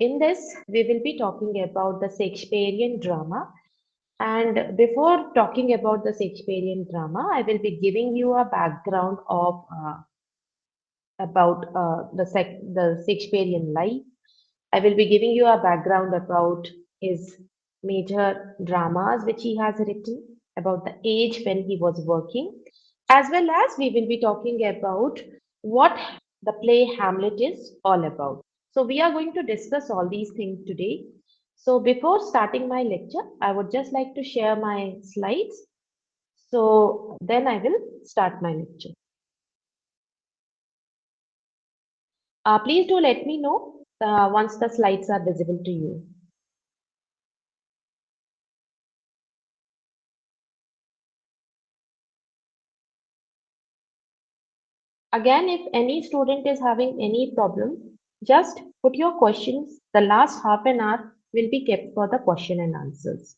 in this, we will be talking about the Shakespearean drama. And before talking about the Shakespearean drama, I will be giving you a background of about the Shakespearean life. I will be giving you a background about his major dramas which he has written, about the age when he was working, as well as we will be talking about what the play Hamlet is all about. So we are going to discuss all these things today. So before starting my lecture, I would just like to share my slides. So then I will start my lecture. Please do let me know once the slides are visible to you. Again, if any student is having any problem, just put your questions. The last half an hour will be kept for the question and answers.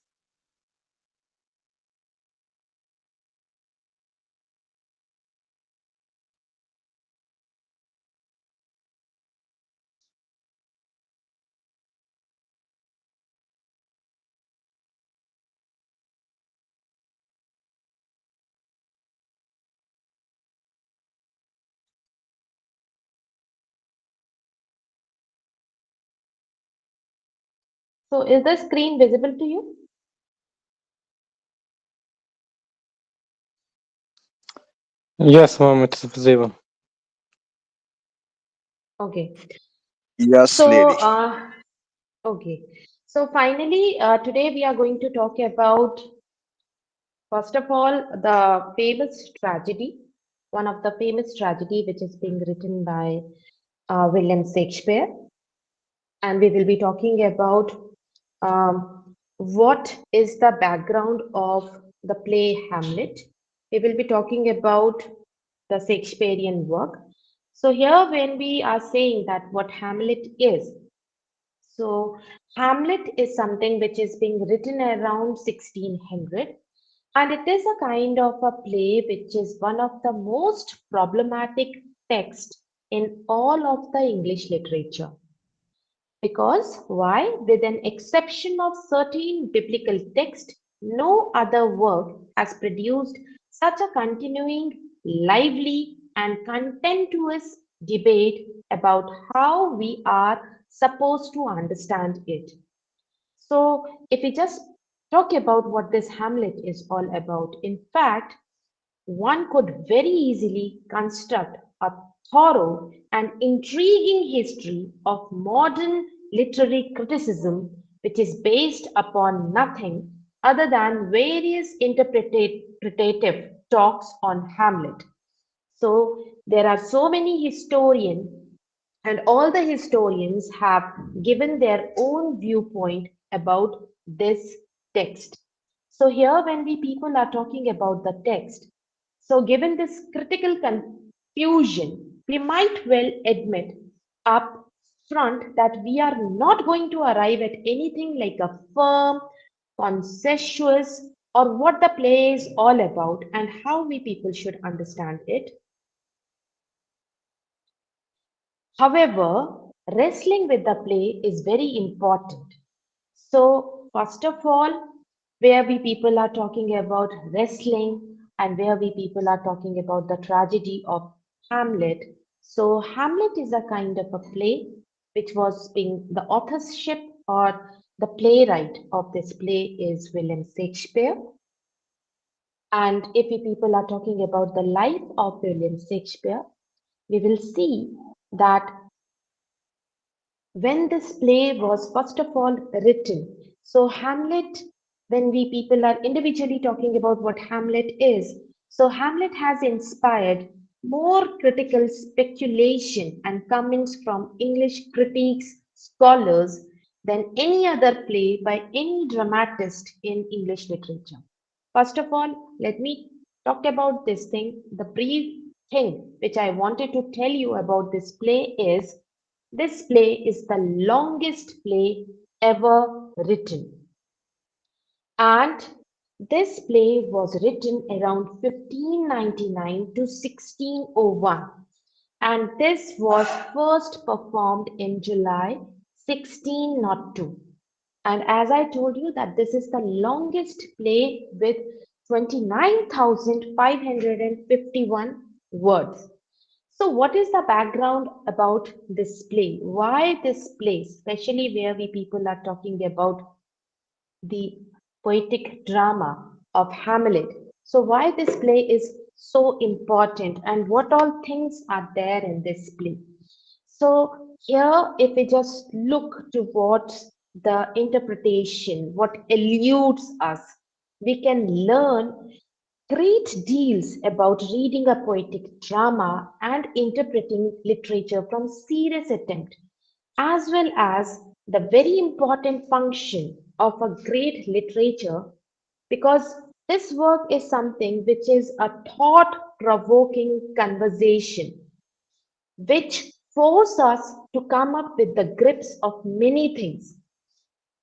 So is the screen visible to you? Yes, ma'am, it's visible. Okay. Yes, So, lady. okay. So finally, today we are going to talk about, first of all, the famous tragedy, one of the famous tragedy which is being written by William Shakespeare. And we will be talking about what is the background of the play Hamlet. We will be talking about the Shakespearean work. So here when we are saying that what Hamlet is, so Hamlet is something which is being written around 1600, and it is a kind of a play which is one of the most problematic texts in all of the English literature. Because why? With an exception of certain biblical text, no other work has produced such a continuing, lively, and contentious debate about how we are supposed to understand it. So, if we just talk about what this Hamlet is all about, in fact, one could very easily construct a thorough and intriguing history of modern literary criticism, which is based upon nothing other than various interpretative talks on Hamlet. So there are so many historians, and all the historians have given their own viewpoint about this text. So here, when we people are talking about the text, so given this critical confusion, we might well admit up front that we are not going to arrive at anything like a firm, consensuous, or what the play is all about and how we people should understand it. However, wrestling with the play is very important. So, first of all, where we people are talking about wrestling and where we people are talking about the tragedy of Hamlet. So, Hamlet is a kind of a play which was being the authorship or the playwright of this play is William Shakespeare. And if we people are talking about the life of William Shakespeare, we will see that when this play was first of all written. So Hamlet, when we people are individually talking about what Hamlet is, so Hamlet has inspired more critical speculation and comments from English critics, scholars than any other play by any dramatist in English literature. First of all, let me talk about this thing. The brief thing which I wanted to tell you about this play is this play is the longest play ever written. And this play was written around 1599 to 1601. And this was first performed in July 1602. And as I told you that this is the longest play with 29,551 words. So what is the background about this play? Why this play, especially where we people are talking about the poetic drama of Hamlet? So why this play is so important and what all things are there in this play? So here, if we just look towards the interpretation, what eludes us, we can learn great deals about reading a poetic drama and interpreting literature from serious attempt, as well as the very important function of a great literature, because this work is something which is a thought-provoking conversation which force us to come up with the grips of many things,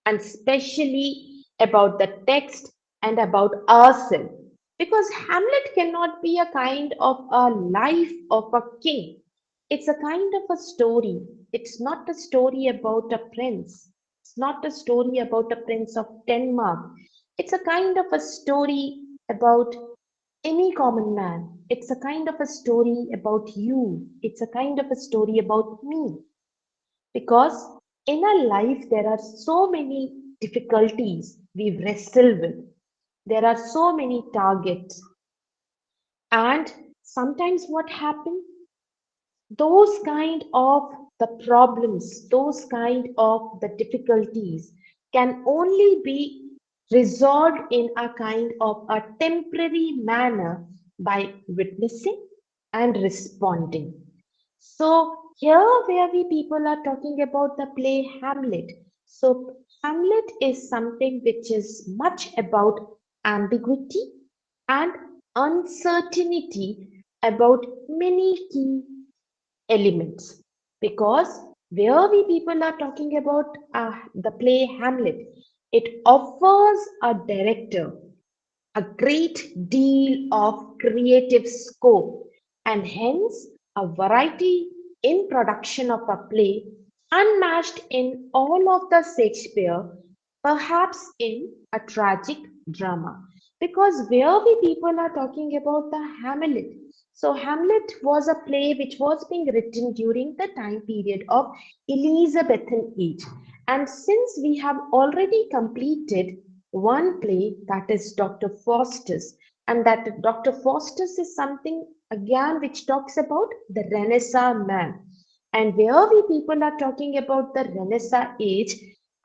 and especially about the text and about ourselves. Because Hamlet cannot be a kind of a life of a king. It's a kind of a story. It's not a story about a prince. It's not a story about a prince of Denmark. It's a kind of a story about any common man. It's a kind of a story about you. It's a kind of a story about me. Because in our life, there are so many difficulties we wrestle with. There are so many targets. And sometimes what happens? Those kind of the problems, those kind of the difficulties can only be resolved in a kind of a temporary manner by witnessing and responding. So here where we people are talking about the play Hamlet. So Hamlet is something which is much about ambiguity and uncertainty about many key elements, because where we people are talking about the play Hamlet, it offers a director a great deal of creative scope and hence a variety in production of a play unmatched in all of the Shakespeare, perhaps in a tragic drama. Because where we people are talking about the Hamlet. So Hamlet was a play which was being written during the time period of Elizabethan age. And since we have already completed one play, that is Dr. Faustus, and that Dr. Faustus is something again which talks about the Renaissance man. And where we people are talking about the Renaissance age,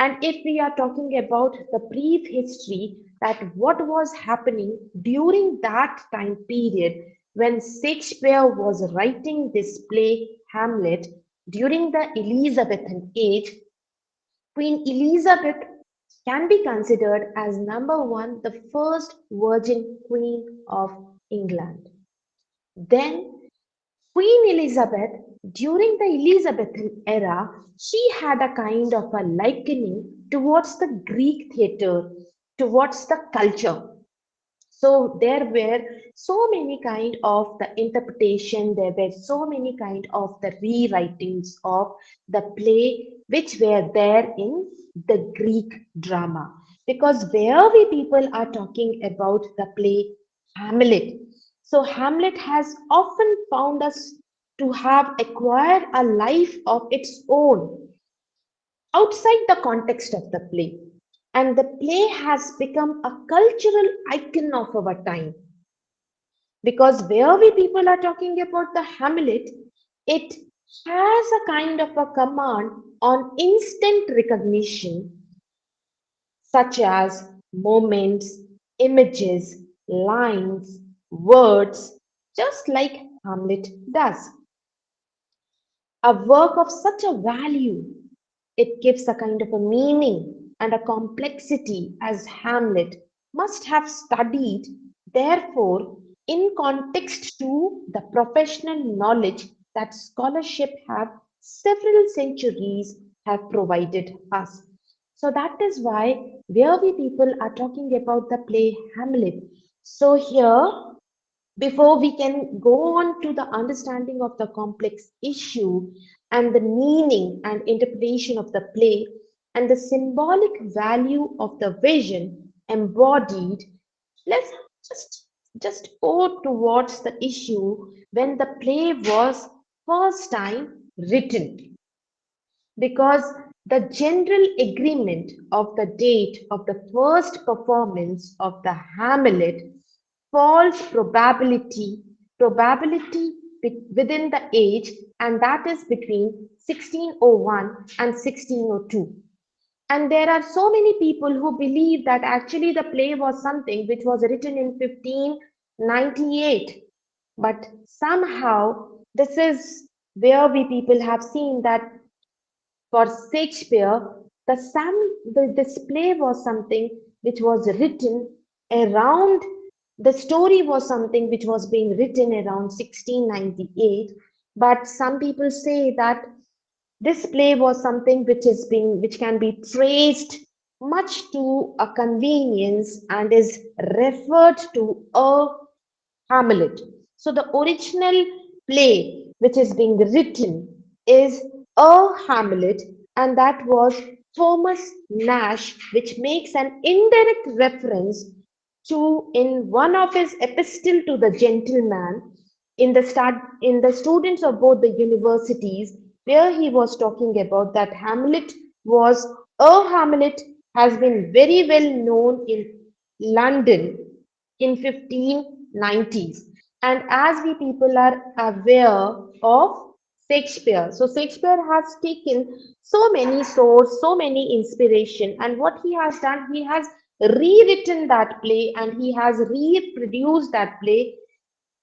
and if we are talking about the brief history that what was happening during that time period when Shakespeare was writing this play Hamlet during the Elizabethan age, Queen Elizabeth can be considered as number one, the first virgin queen of England. Then Queen Elizabeth, during the Elizabethan era, she had a kind of a likening towards the Greek theatre, towards the culture. So there were so many kind of the interpretation, there were so many kind of the rewritings of the play which were there in the Greek drama. Because where we people are talking about the play Hamlet. So Hamlet has often found us to have acquired a life of its own outside the context of the play. And the play has become a cultural icon of our time. Because where we people are talking about the Hamlet, it has a kind of a command on instant recognition, such as moments, images, lines, words, just like Hamlet does. A work of such a value, it gives a kind of a meaning and a complexity as Hamlet must have studied, therefore, in context to the professional knowledge that scholarship have several centuries have provided us. So that is why where we people are talking about the play Hamlet. So here before we can go on to the understanding of the complex issue and the meaning and interpretation of the play and the symbolic value of the vision embodied, let's just go towards the issue when the play was first time written, because the general agreement of the date of the first performance of the Hamlet falls probability within the age, and that is between 1601 and 1602. And there are so many people who believe that actually the play was something which was written in 1598. But somehow this is where we people have seen that for Shakespeare, the display was something which was written around, the story was something which was being written around 1698. But some people say that this play was something which can be traced much to a convenience and is referred to a Hamlet. So the original play which is being written is a Hamlet, and that was Thomas Nash, which makes an indirect reference to in one of his epistle to the gentleman in the students of both the universities, where he was talking about that Hamlet was a Hamlet has been very well known in London in 1590s. And as we people are aware of Shakespeare, so Shakespeare has taken so many source, so many inspiration, and what he has done, he has rewritten that play and he has reproduced that play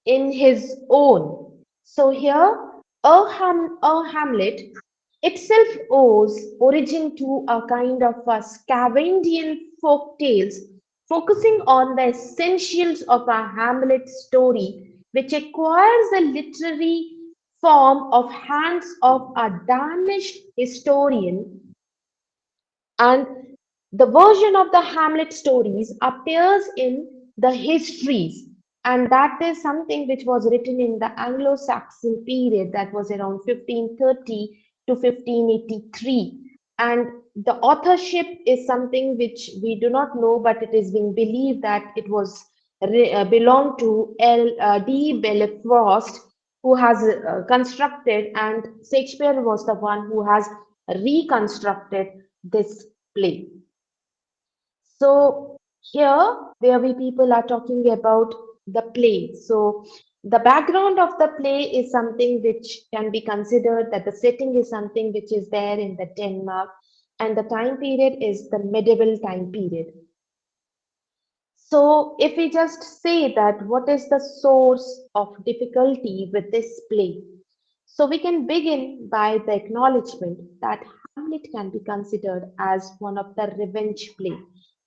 in his own. So here, a Hamlet itself owes origin to a kind of a Scandinavian folk tales, focusing on the essentials of a Hamlet story, which acquires the literary form of hands of a Danish historian, and the version of the Hamlet stories appears in the histories, and that is something which was written in the Anglo-Saxon period, that was around 1530 to 1583. And the authorship is something which we do not know, but it is being believed that it was belonged to D. Belfast, who has constructed, and Shakespeare was the one who has reconstructed this play. So here, where we people are talking about the play. So the background of the play is something which can be considered that the setting is something which is there in the Denmark, and the time period is the medieval time period. So if we just say that what is the source of difficulty with this play? So we can begin by the acknowledgement that Hamlet can be considered as one of the revenge play.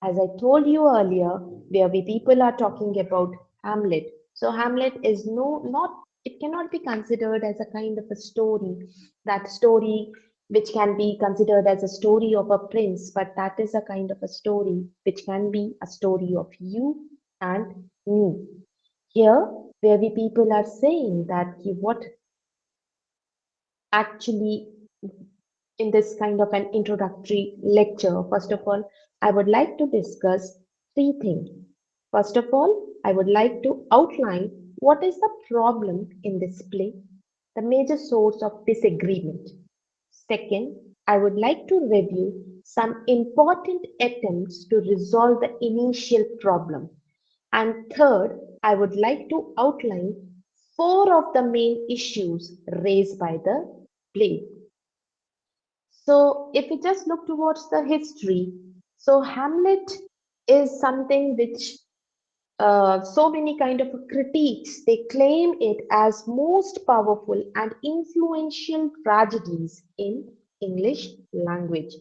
As I told you earlier, where we people are talking about Hamlet. So Hamlet is not, it cannot be considered as a kind of a story, that story which can be considered as a story of a prince, but that is a kind of a story which can be a story of you and me. Here, where we people are saying that what actually in this kind of an introductory lecture, first of all, I would like to discuss three things. First of all, I would like to outline what is the problem in this play, the major source of disagreement. Second, I would like to review some important attempts to resolve the initial problem. And third, I would like to outline four of the main issues raised by the play. So if we just look towards the history, so Hamlet is something which so many kind of critiques, they claim it as most powerful and influential tragedies in English language.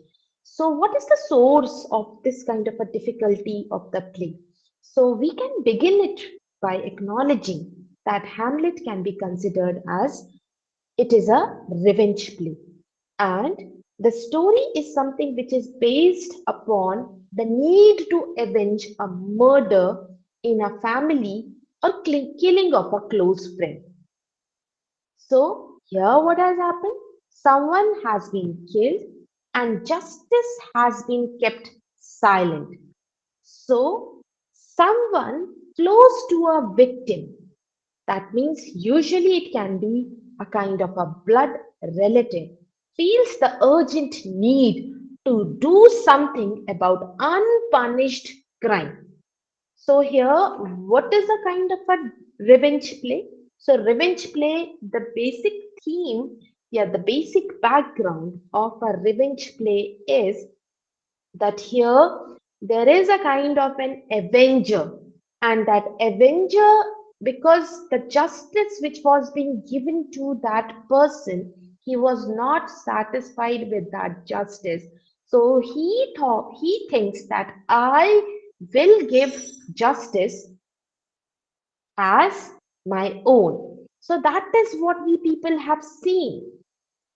So what is the source of this kind of a difficulty of the play? So we can begin it by acknowledging that Hamlet can be considered as it is a revenge play. And the story is something which is based upon the need to avenge a murder in a family or killing of a close friend. So here what has happened? Someone has been killed and justice has been kept silent. So, someone close to a victim, that means usually it can be a kind of a blood relative, feels the urgent need to do something about unpunished crime. So here, what is a kind of a revenge play? So revenge play, the basic theme, yeah, the basic background of a revenge play is that here there is a kind of an avenger, and that avenger, because the justice which was being given to that person, he was not satisfied with that justice. So he thinks that I will give justice as my own. So that is what we people have seen,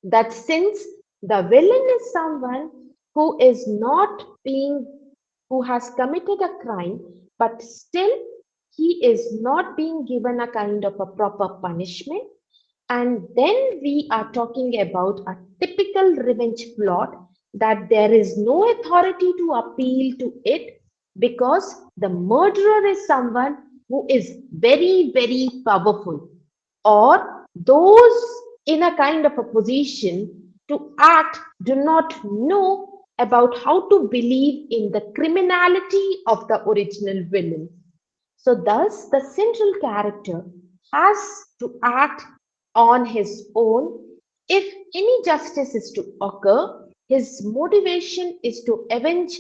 that since the villain is someone who is not being, who has committed a crime, but still he is not being given a kind of a proper punishment. And then we are talking about a typical revenge plot, that there is no authority to appeal to it because the murderer is someone who is very, very powerful, or those in a kind of a position to act do not know about how to believe in the criminality of the original villain. So, thus, the central character has to act on his own. If any justice is to occur, his motivation is to avenge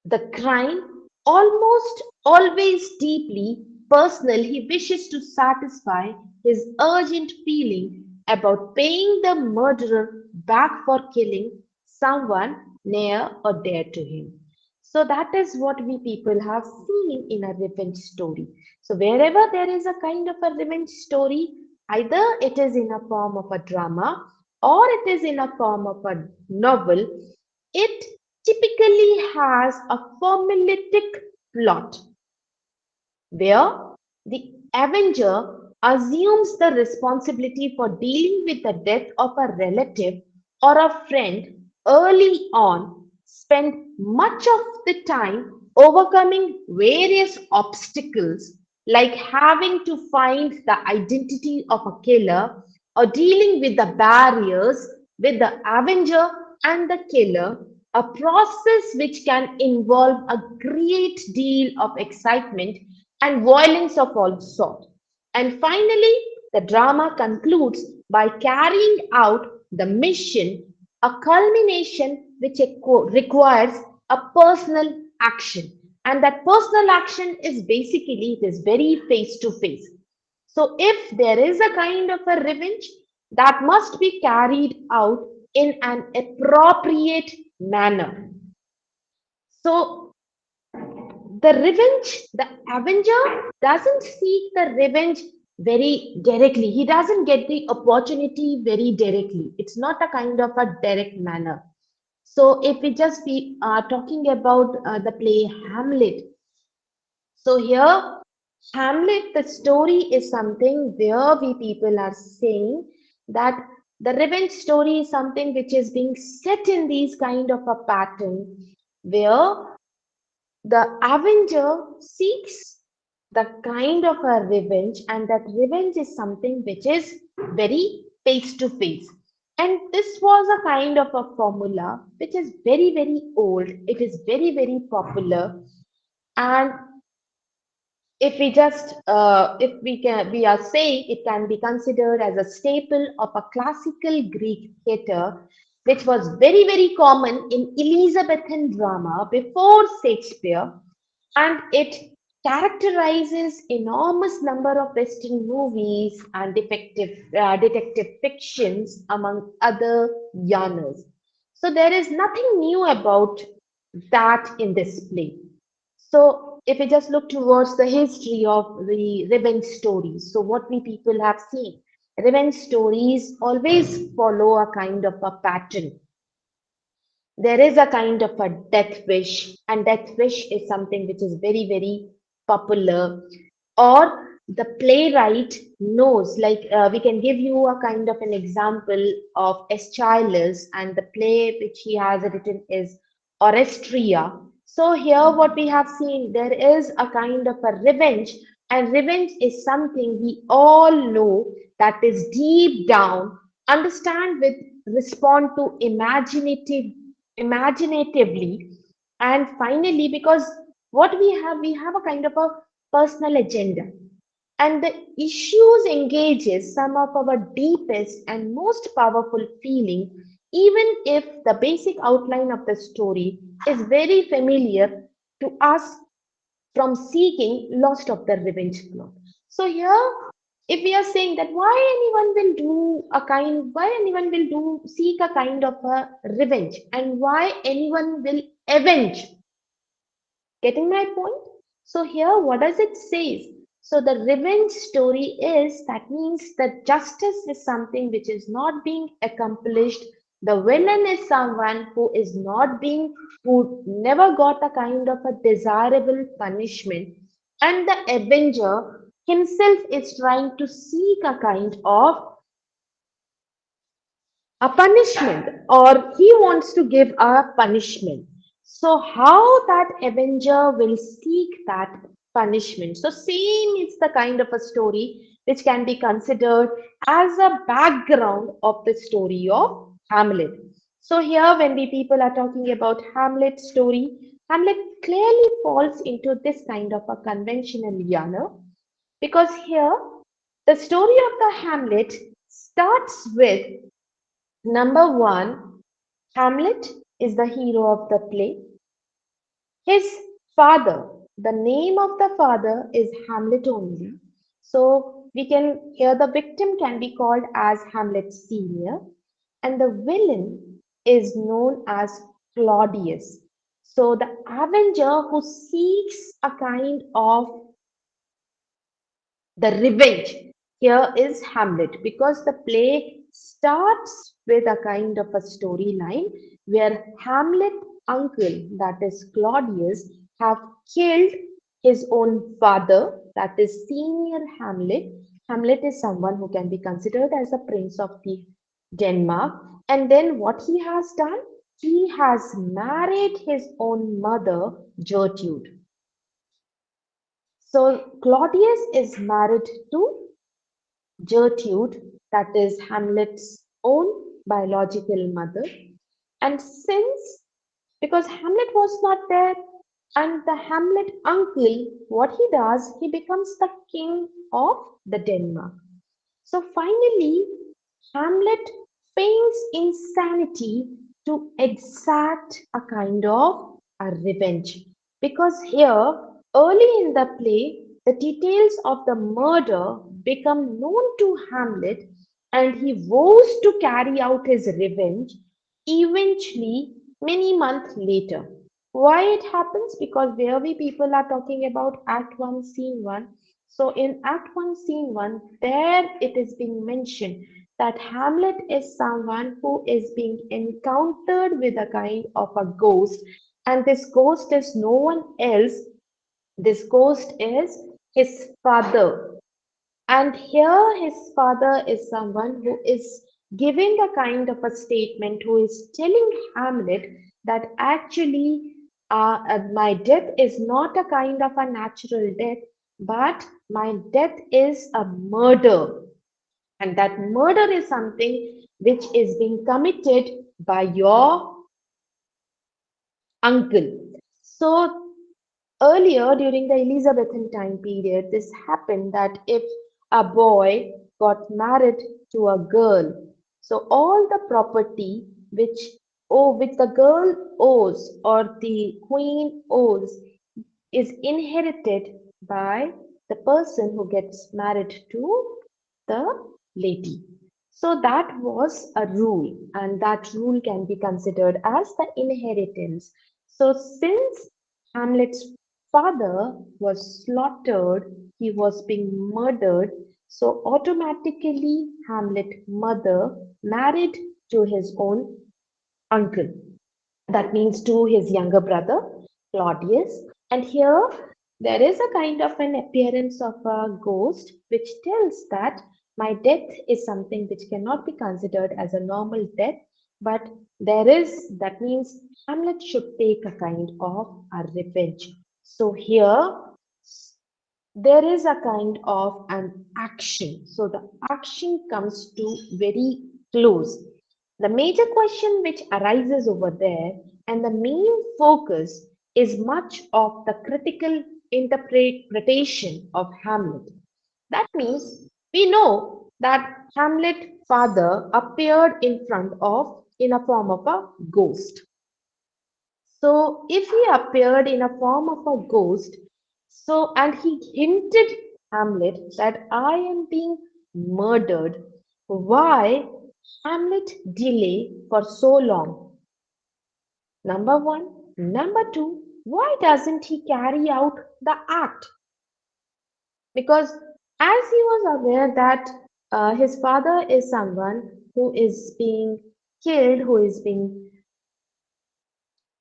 the crime, almost always deeply personal. He wishes to satisfy his urgent feeling about paying the murderer back for killing someone near or dear to him. So that is what we people have seen in a revenge story. So wherever there is a kind of a revenge story, either it is in a form of a drama or it is in a form of a novel, it typically has a formulaic plot where the avenger assumes the responsibility for dealing with the death of a relative or a friend early on, spend much of the time overcoming various obstacles like having to find the identity of a killer or dealing with the barriers with the avenger and the killer, a process which can involve a great deal of excitement and violence of all sorts. And finally, the drama concludes by carrying out the mission, a culmination which requires a personal action. And that personal action is basically, it is very face to face. So if there is a kind of a revenge, that must be carried out in an appropriate manner. So the avenger doesn't seek the revenge very directly. He doesn't get the opportunity very directly. It's not a kind of a direct manner. So if we just be talking about the play Hamlet, so here Hamlet, the story is something where we people are saying that the revenge story is something which is being set in these kind of a pattern where the avenger seeks the kind of a revenge, and that revenge is something which is very face to face. And this was a kind of a formula which is very, very old. It is very, very popular. And if we are saying it can be considered as a staple of a classical Greek theatre, which was very, very common in Elizabethan drama before Shakespeare, and it characterizes enormous number of Western movies and detective fictions among other genres. So there is nothing new about that in this play. So if we just look towards the history of the revenge stories, so what we people have seen, revenge stories always follow a kind of a pattern. There is a kind of a death wish, and death wish is something which is very, very popular. Or the playwright knows, like we can give you a kind of an example of Aeschylus, and the play which he has written is Orestria. So here what we have seen, there is a kind of a revenge, and revenge is something we all know, that is deep down understand with respond to imaginatively. And finally, because what we have a kind of a personal agenda, and the issues engages some of our deepest and most powerful feeling, even if the basic outline of the story is very familiar to us from seeking lost of the revenge plot. So here, if we are saying that why anyone will do seek a kind of a revenge, and why anyone will avenge. Getting my point? So here, what does it say? So the revenge story is, that means that justice is something which is not being accomplished. The villain is someone who is not being, who never got a kind of a desirable punishment, and the avenger himself is trying to seek a kind of a punishment, or he wants to give a punishment. So how that avenger will seek that punishment? So same is the kind of a story which can be considered as a background of the story of Hamlet. So here when we people are talking about Hamlet story, Hamlet clearly falls into this kind of a conventional genre, because here the story of the Hamlet starts with, number one, Hamlet is the hero of the play. His father, the name of the father is Hamlet only. So we can here the victim can be called as Hamlet Senior, and the villain is known as Claudius. So the avenger who seeks a kind of the revenge here is Hamlet, because the play starts with a kind of a storyline where Hamlet uncle, that is Claudius, have killed his own father, that is senior Hamlet. Hamlet is someone who can be considered as the prince of the Denmark. And then what he has done? He has married his own mother, Gertrude. So Claudius is married to Gertrude, that is Hamlet's own biological mother. And since, because Hamlet was not there, and the Hamlet uncle, what he does, he becomes the king of the Denmark. So finally, Hamlet feigns insanity to exact a kind of a revenge. Because here, early in the play, the details of the murder become known to Hamlet, and he vows to carry out his revenge eventually many months later. Why it happens? Because where we people are talking about Act 1, Scene 1. So in Act 1, Scene 1, there it is being mentioned that Hamlet is someone who is being encountered with a kind of a ghost, and this ghost is no one else. This ghost is his father, and here his father is someone who is giving a kind of a statement, who is telling Hamlet that actually my death is not a kind of a natural death, but my death is a murder. And that murder is something which is being committed by your uncle. So earlier, during the Elizabethan time period, this happened that if a boy got married to a girl, so all the property which the girl owes, or the queen owes, is inherited by the person who gets married to the lady. So that was a rule, and that rule can be considered as the inheritance. So since Hamlet's father was slaughtered, he was being murdered, so automatically Hamlet's mother married to his own uncle. That means to his younger brother, Claudius. And here There is a kind of an appearance of a ghost which tells that my death is something which cannot be considered as a normal death, but that means Hamlet should take a kind of a revenge. So here there is a kind of an action. So the action comes to very close. The major question which arises over there and the main focus is much of the critical interpretation of Hamlet. That means we know that Hamlet father appeared in front of in a form of a ghost. So if he appeared in a form of a ghost, so and he hinted Hamlet that I am being murdered, why Hamlet delay for so long? Number one. Number two, why doesn't he carry out the act? Because as he was aware that his father is someone who is being killed, who is being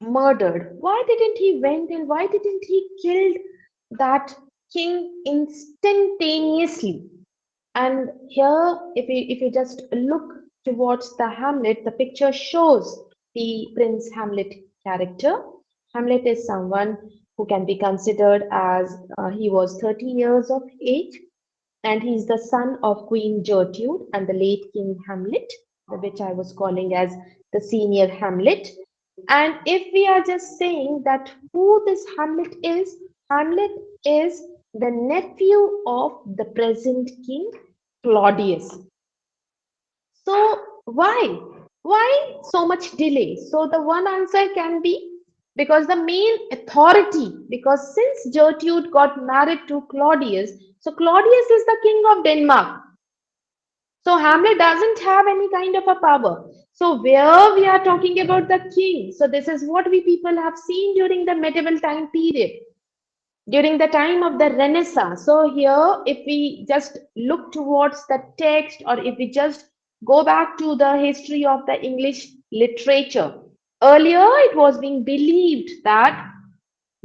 murdered. Why didn't he went and why didn't he killed that king instantaneously? And here, if you just look towards the Hamlet, the picture shows the Prince Hamlet character. Hamlet is someone who can be considered as he was 30 years of age, and he's the son of Queen Gertrude and the late King Hamlet, which I was calling as the senior Hamlet. And if we are just saying that who this Hamlet is the nephew of the present king Claudius. So why? Why so much delay? So the one answer can be because the main authority, because since Gertrude got married to Claudius, so Claudius is the king of Denmark. So Hamlet doesn't have any kind of a power. So where we are talking about the king. So this is what we people have seen during the medieval time period, during the time of the Renaissance. So here, if we just look towards the text, or if we just go back to the history of the English literature, earlier it was being believed that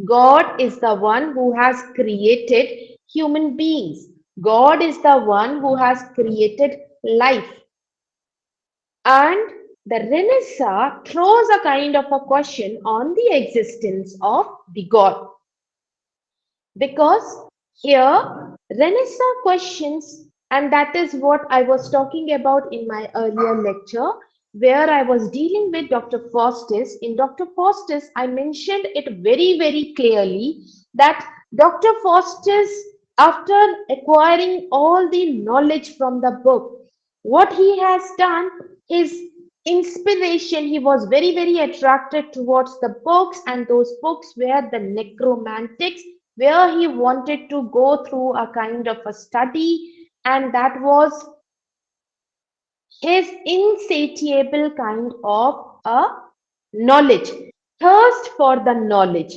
God is the one who has created human beings. God is the one who has created life. And the Renaissance throws a kind of a question on the existence of the God. Because here, Renaissance questions, and that is what I was talking about in my earlier lecture, where I was dealing with Dr. Faustus. In Dr. Faustus, I mentioned it very, very clearly that Dr. Faustus, after acquiring all the knowledge from the book, what he has done, his inspiration, he was very, very attracted towards the books, and those books were the necromantics, where he wanted to go through a kind of a study, and that was his insatiable kind of a knowledge, thirst for the knowledge.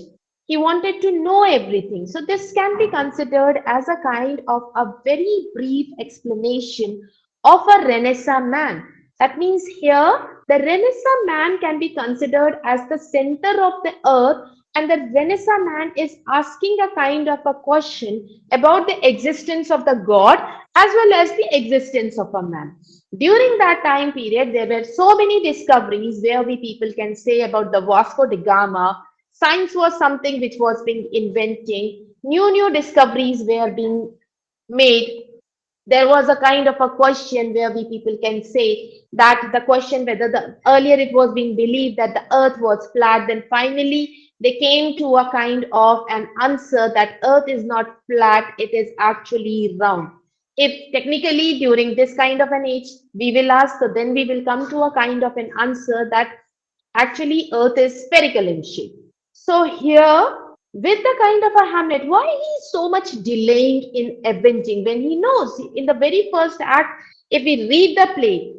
He wanted to know everything. So this can be considered as a kind of a very brief explanation of a Renaissance man. That means here the Renaissance man can be considered as the center of the earth, and the Renaissance man is asking a kind of a question about the existence of the God as well as the existence of a man. During that time period, there were so many discoveries where we people can say about the Vasco da Gama. Science was something which was being inventing. New discoveries were being made. There was a kind of a question where we people can say that the question whether the earlier it was being believed that the earth was flat, then finally they came to a kind of an answer that earth is not flat, it is actually round. If technically during this kind of an age we will ask, so then we will come to a kind of an answer that actually earth is spherical in shape. So here, with the kind of a Hamlet, why he is so much delaying in avenging when he knows in the very first act, if we read the play,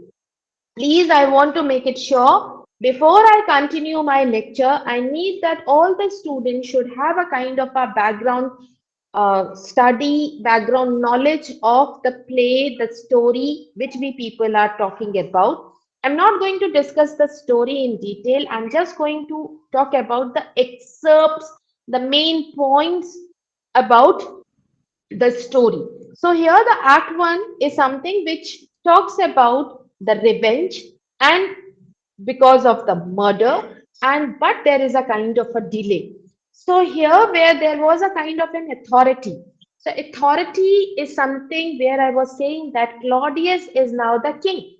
please, I want to make it sure before I continue my lecture, I need that all the students should have a kind of a background study, background knowledge of the play, the story which we people are talking about. I'm not going to discuss the story in detail. I'm just going to talk about the excerpts, the main points about the story. So here the act 1 is something which talks about the revenge and because of the murder, and but there is a kind of a delay. So here where there was a kind of an authority. So authority is something where I was saying that Claudius is now the king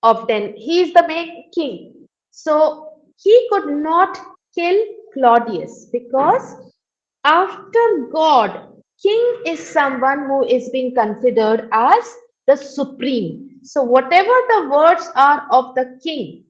of then. He is the main king. So he could not kill Claudius because after God, king is someone who is being considered as the supreme. So whatever the words are of the king,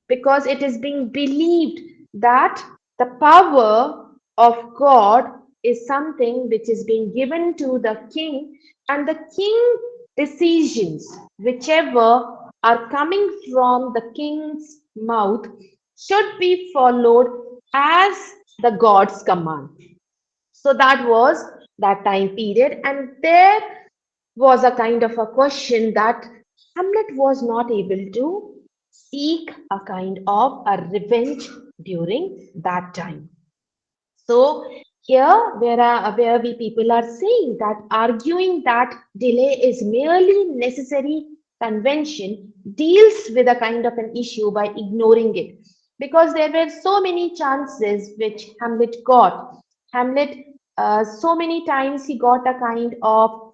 because it is being believed that the power of God is something which is being given to the king, and the king decisions, whichever are coming from the king's mouth, should be followed as the God's command. So that was that time period, and there was a kind of a question that Hamlet was not able to seek a kind of a revenge during that time. So here, where we people are saying that arguing that delay is merely necessary convention deals with a kind of an issue by ignoring it, because there were so many chances which Hamlet got. Hamlet, so many times he got a kind of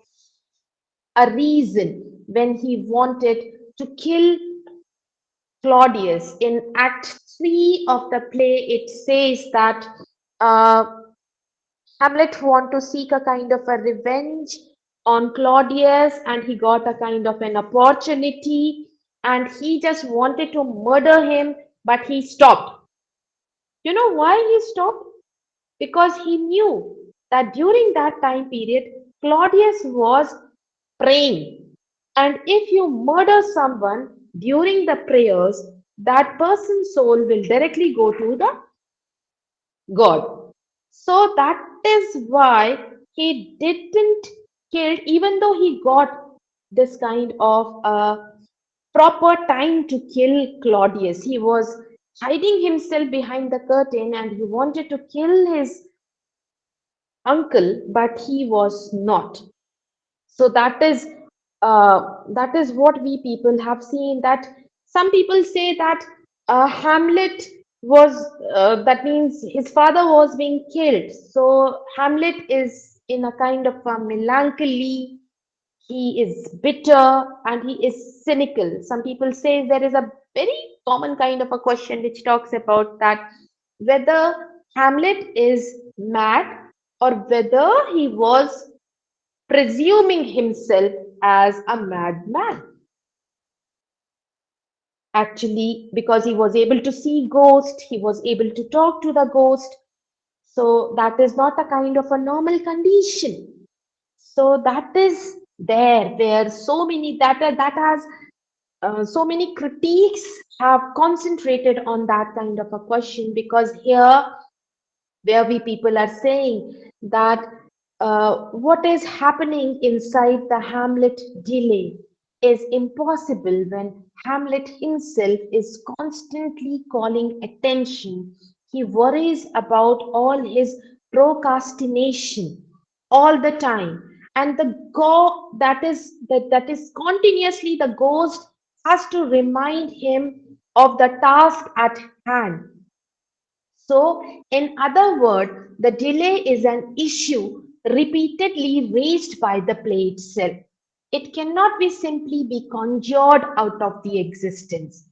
a reason when he wanted to kill Claudius. In Act 3 of the play, it says that uh, Hamlet want to seek a kind of a revenge on Claudius, and he got a kind of an opportunity, and he just wanted to murder him, but he stopped. You know why he stopped? Because he knew that during that time period, Claudius was praying. And if you murder someone during the prayers, that person's soul will directly go to the God. So that is why he didn't kill, even though he got this kind of proper time to kill Claudius. He was hiding himself behind the curtain and he wanted to kill his uncle, but he was not. So that is what we people have seen. That some people say that Hamlet was that means his father was being killed. So Hamlet is in a kind of a melancholy. He is bitter and he is cynical. Some people say there is a very common kind of a question which talks about that whether Hamlet is mad or whether he was presuming himself as a madman. Actually, because he was able to see ghost, he was able to talk to the ghost. So that is not a kind of a normal condition. So that is there where so many that has so many critiques have concentrated on that kind of a question, because here where we people are saying that what is happening inside the Hamlet delay is impossible when Hamlet himself is constantly calling attention. He worries about all his procrastination all the time. And that is continuously the ghost has to remind him of the task at hand. So, in other words, the delay is an issue repeatedly raised by the play itself. It cannot be simply be conjured out of the existence.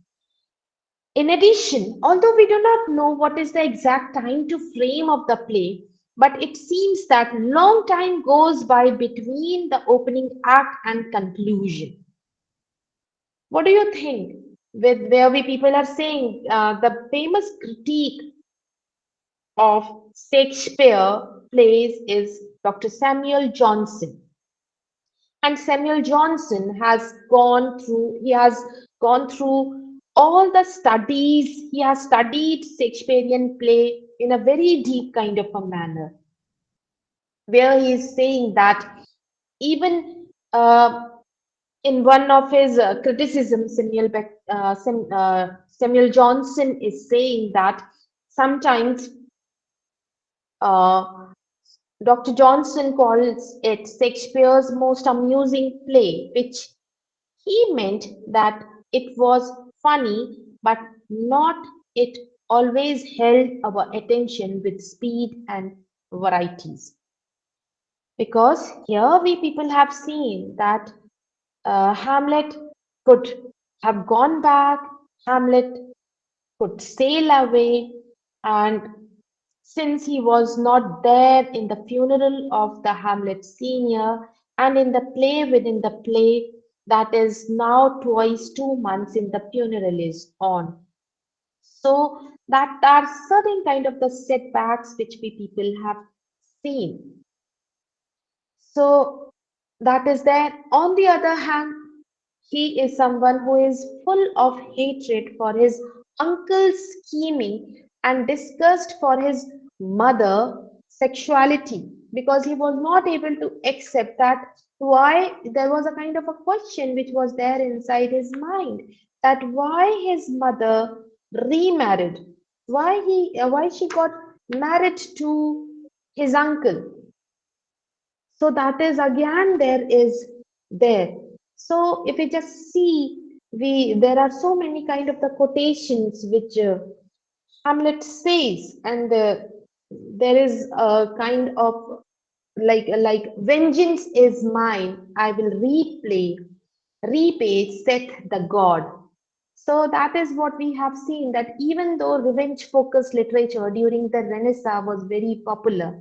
In addition, although we do not know what is the exact time to frame of the play, but it seems that long time goes by between the opening act and conclusion. What do you think? With where we people are saying the famous critique of Shakespeare plays is Dr. Samuel Johnson. And Samuel Johnson he has gone through all the studies, he has studied Shakespearean play in a very deep kind of a manner, where he is saying that even in one of his criticisms, Samuel Johnson is saying that sometimes uh, Dr. Johnson calls it Shakespeare's most amusing play, which he meant that it was funny, but not it always held our attention with speed and varieties. Because here we people have seen that Hamlet could have gone back, Hamlet could sail away, and since he was not there in the funeral of the Hamlet senior and in the play within the play, that is now twice 2 months in the funeral is on. So that are certain kind of the setbacks which we people have seen. So that is there. On the other hand, he is someone who is full of hatred for his uncle's scheming and disgust for his mother sexuality because he was not able to accept that why there was a kind of a question which was there inside his mind that why his mother remarried, why she got married to his uncle. So that is again there is there. So if we just see, we there are so many kind of the quotations which Hamlet says, and there is a kind of like vengeance is mine, I will repay, saith the god. So that is what we have seen that even though revenge focused literature during the Renaissance was very popular,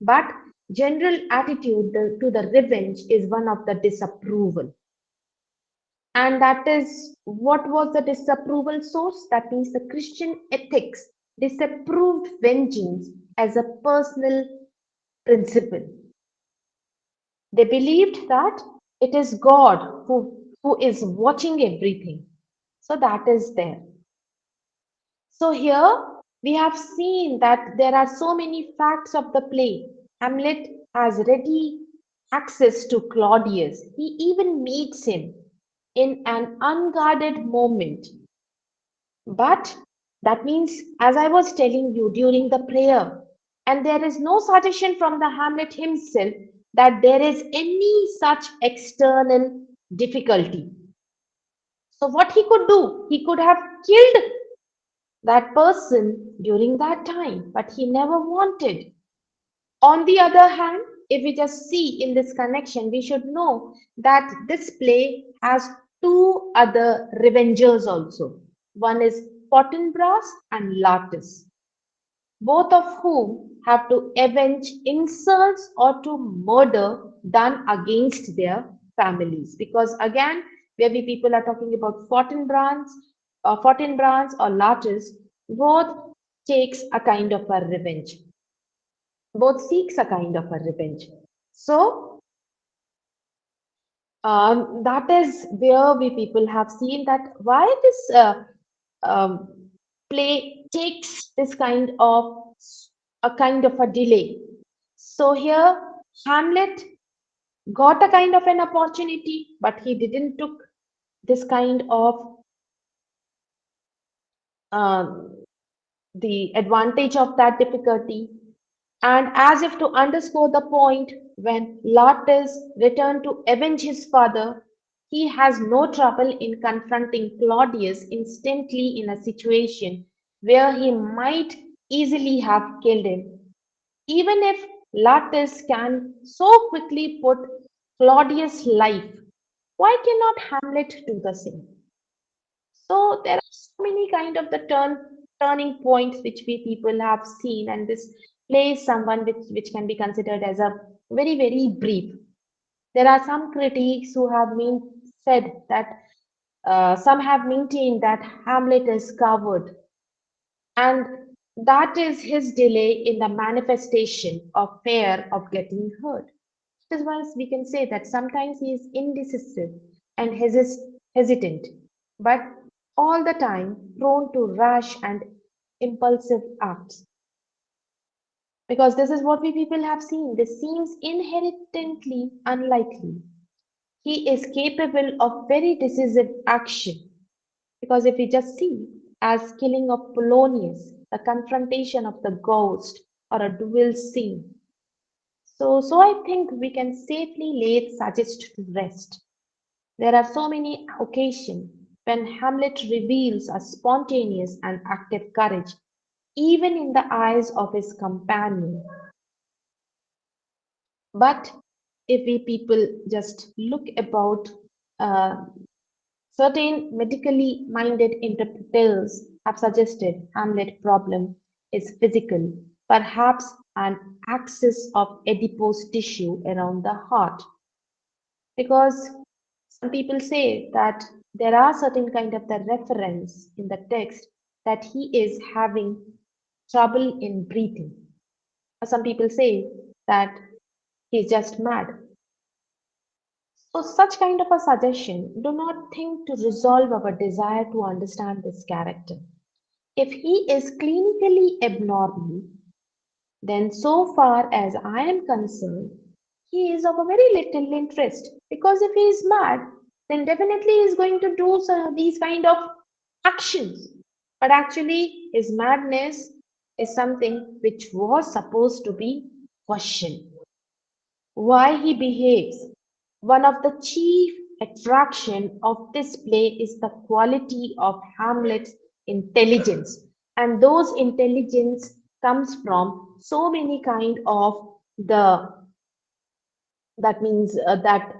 but general attitude to the revenge is one of the disapproval. And that is what was the disapproval source? That means the Christian ethics disapproved vengeance as a personal principle. They believed that it is God who is watching everything. So that is there. So here we have seen that there are so many facts of the play. Hamlet has ready access to Claudius. He even meets him in an unguarded moment. But that means, as I was telling you during the prayer, and there is no suggestion from the Hamlet himself that there is any such external difficulty. So, what he could do, he could have killed that person during that time, but he never wanted. On the other hand, if we just see in this connection, we should know that this play has two other revengers also. One is Fortinbras and Latus, both of whom have to avenge insults or to murder done against their families. Because again, where we people are talking about Fortinbras or Latus, both takes a kind of a revenge. Both seeks a kind of a revenge. So that is where we people have seen that why this play takes this kind of a delay. So here Hamlet got a kind of an opportunity, but he didn't took this kind of um, the advantage of that difficulty. And as if to underscore the point, when Laertes returned to avenge his father, he has no trouble in confronting Claudius instantly in a situation where he might easily have killed him. Even if Laertes can so quickly put Claudius' life, why cannot Hamlet do the same? So there are so many kind of the turning points which we people have seen, and this play is someone which can be considered as a very brief. There are some critics who have said that some have maintained that Hamlet is covered, and that is his delay in the manifestation of fear of getting hurt. That is why we can say that sometimes he is indecisive and hesitant, but all the time prone to rash and impulsive acts. Because this is what we people have seen. This seems inherently unlikely. He is capable of very decisive action. Because if we just see as killing of Polonius, the confrontation of the ghost or a duel scene, So I think we can safely lay it suggest to rest. There are so many occasions when Hamlet reveals a spontaneous and active courage, even in the eyes of his companion. But if we people just look about uh, certain medically minded interpreters have suggested Hamlet's problem is physical, perhaps an axis of adipose tissue around the heart, because some people say that there are certain kind of the reference in the text that he is having trouble in breathing. Or some people say that he's just mad. So such kind of a suggestion do not think to resolve our desire to understand this character. If he is clinically abnormal, then so far as I am concerned, he is of a very little interest. Because if he is mad, then definitely he is going to do these kind of actions. But actually, his madness is something which was supposed to be questioned. Why he behaves. One of the chief attraction of this play is the quality of Hamlet's intelligence. And those intelligence comes from so many kind of the that means that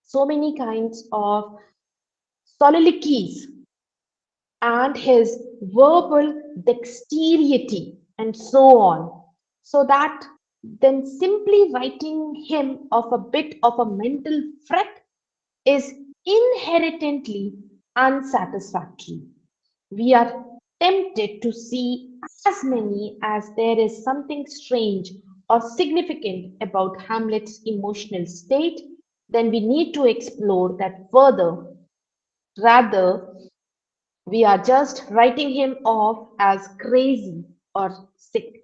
so many kinds of soliloquies and his verbal dexterity and so on. So that then simply writing him of a bit of a mental fret is inherently unsatisfactory. We are tempted to see as many as there is something strange or significant about Hamlet's emotional state, then we need to explore that further. Rather, we are just writing him off as crazy or sick.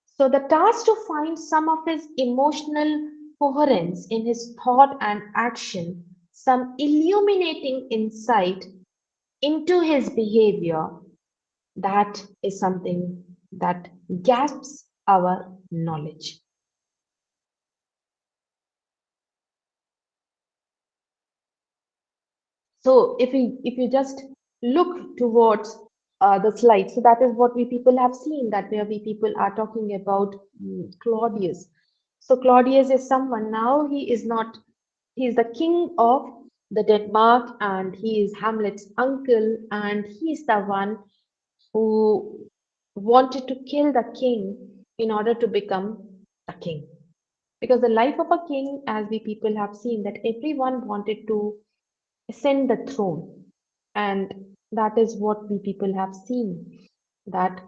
So the task to find some of his emotional coherence in his thought and action, some illuminating insight into his behavior, that is something that gasps our knowledge. So if you just look towards the slide, so that is what we people have seen, that where we people are talking about Claudius. So Claudius is someone now, he is not, he is the king of the Denmark and he is Hamlet's uncle and he is the one who wanted to kill the king in order to become a king. Because the life of a king, as we people have seen, that everyone wanted to ascend the throne. And that is what we people have seen, that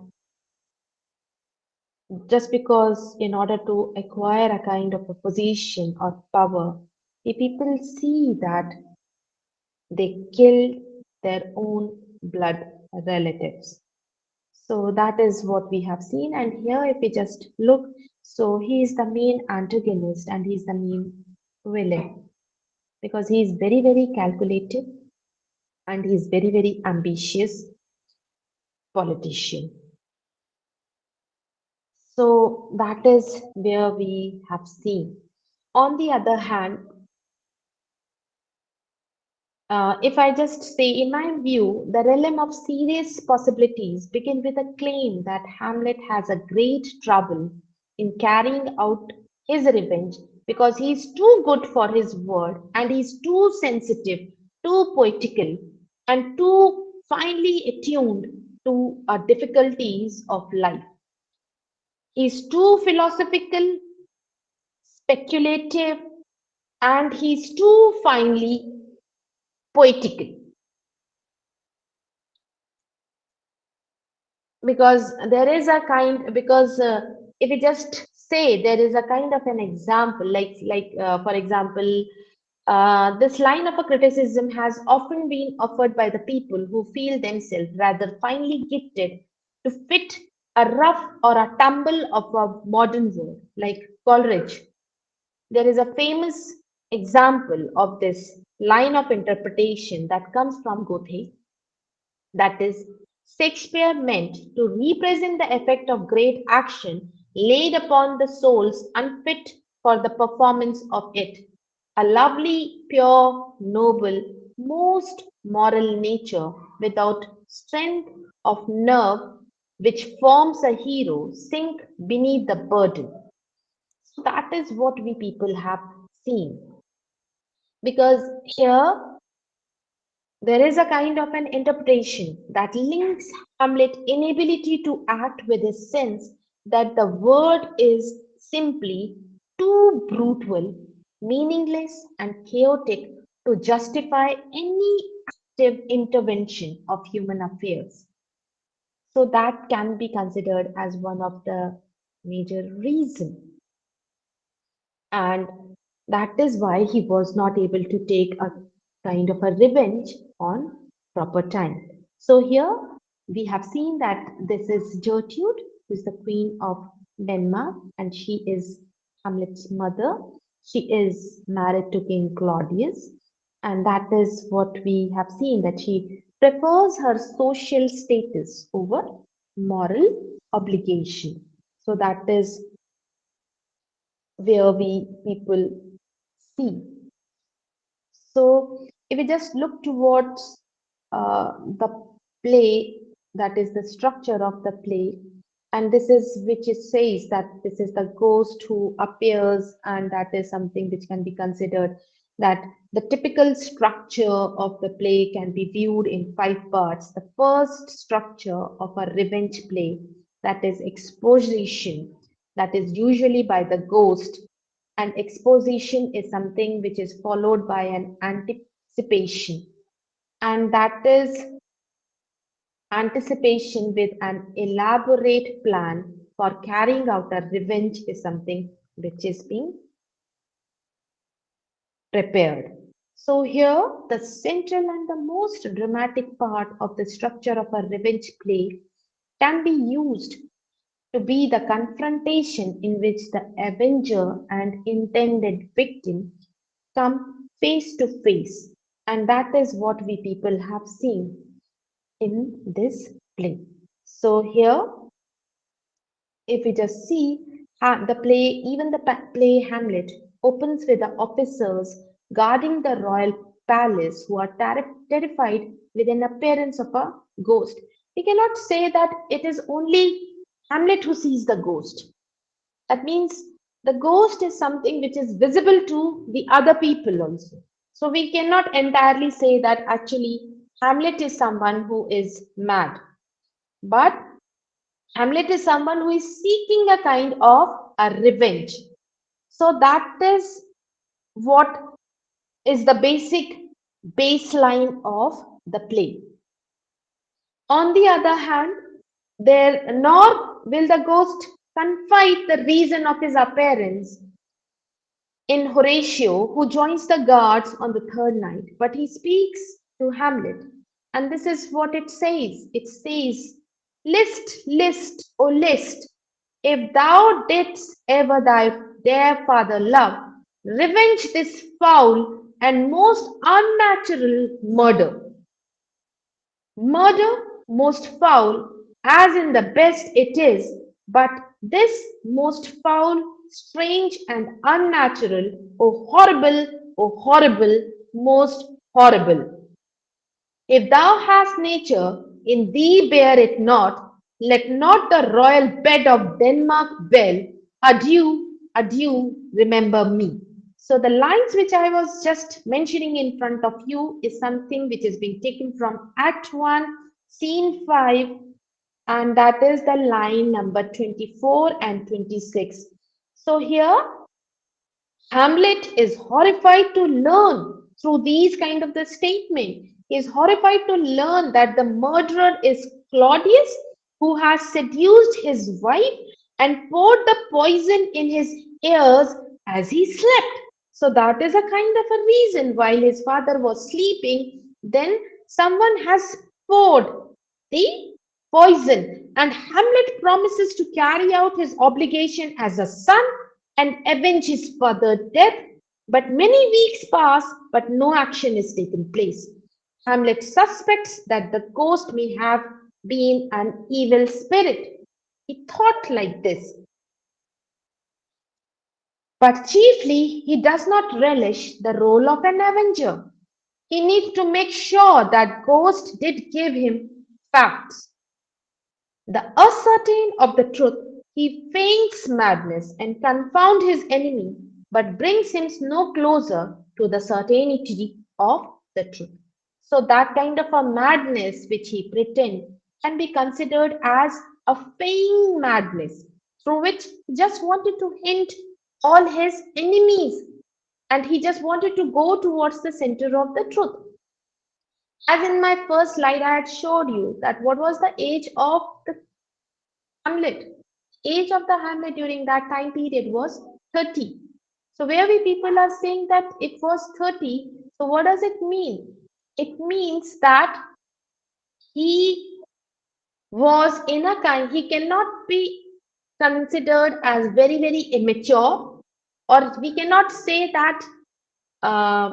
just because in order to acquire a kind of a position or power, the people see that they killed their own blood relatives. So that is what we have seen. And here, if we just look, so he is the main antagonist and he is the main villain because he is very, very calculative and he is very, very ambitious politician. So that is where we have seen. On the other hand, if I just say, in my view, the realm of serious possibilities begin with a claim that Hamlet has a great trouble in carrying out his revenge because he is too good for his word and he is too sensitive, too poetical, and too finely attuned to difficulties of life. He is too philosophical, speculative, and he is too finely poetical. Because there is a kind, because if we just say there is a kind of an example, like for example, this line of a criticism has often been offered by the people who feel themselves rather finely gifted to fit a rough or a tumble of a modern world, like Coleridge. There is a famous example of this line of interpretation that comes from Goethe, that is, Shakespeare meant to represent the effect of great action laid upon the souls unfit for the performance of it. A lovely, pure, noble, most moral nature without strength of nerve which forms a hero sink beneath the burden. So that is what we people have seen. Because here there is a kind of an interpretation that links Hamlet's inability to act with his sense that the word is simply too brutal, meaningless, and chaotic to justify any active intervention of human affairs. So that can be considered as one of the major reasons. And that is why he was not able to take a kind of a revenge on proper time. So here we have seen that this is Gertrude, who is the queen of Denmark, and she is Hamlet's mother. She is married to King Claudius, and that is what we have seen, that she prefers her social status over moral obligation. So that is where we people see. So if we just look towards the play, that is the structure of the play, and this is which it says that this is the ghost who appears, and that is something which can be considered that the typical structure of the play can be viewed in five parts. The first structure of a revenge play, that is exposition, that is usually by the ghost, and exposition is something which is followed by an anticipation, and that is anticipation with an elaborate plan for carrying out a revenge is something which is being prepared. So here, the central and the most dramatic part of the structure of a revenge play can be used to be the confrontation in which the avenger and intended victim come face to face. And that is what we people have seen in this play. So here, if we just see the play, even the play Hamlet opens with the officers guarding the royal palace who are terrified with an appearance of a ghost. We cannot say that it is only Hamlet who sees the ghost. That means the ghost is something which is visible to the other people also. So we cannot entirely say that actually Hamlet is someone who is mad. But Hamlet is someone who is seeking a kind of a revenge. So that is what is the basic baseline of the play. On the other hand, there nor will the ghost confide the reason of his appearance in Horatio, who joins the guards on the third night, but he speaks to Hamlet, and this is what it says. It says, "List, list, O list, if thou didst ever thy dear father love, revenge this foul and most unnatural murder." Murder, most foul, as in the best it is, but this most foul, strange, and unnatural, O horrible, most horrible. If thou hast nature, in thee bear it not, let not the royal bed of Denmark bell, adieu, adieu, remember me. So the lines which I was just mentioning in front of you is something which is being taken from Act 1, Scene 5, and that is the line number 24 and 26. So here Hamlet is horrified to learn through these kind of the statement. He is horrified to learn that the murderer is Claudius, who has seduced his wife and poured the poison in his ears as he slept. So that is a kind of a reason while his father was sleeping, then someone has poured the poison, and Hamlet promises to carry out his obligation as a son and avenge his father's death. But many weeks pass, but no action is taken place. Hamlet suspects that the ghost may have been an evil spirit. He thought like this. But chiefly, he does not relish the role of an avenger. He needs to make sure that Ghost did give him facts. The ascertain of the truth, he feigns madness and confound his enemy, but brings him no closer to the certainty of the truth. So that kind of a madness which he pretends can be considered as a feigning madness, through which he just wanted to hint all his enemies, and he just wanted to go towards the center of the truth. As in my first slide, I had showed you that what was the age of the Hamlet. Age of the Hamlet during that time period was 30. So where we people are saying that it was 30, so what does it mean? It means that he was in a kind, he cannot be considered as very, very immature, or we cannot say that uh,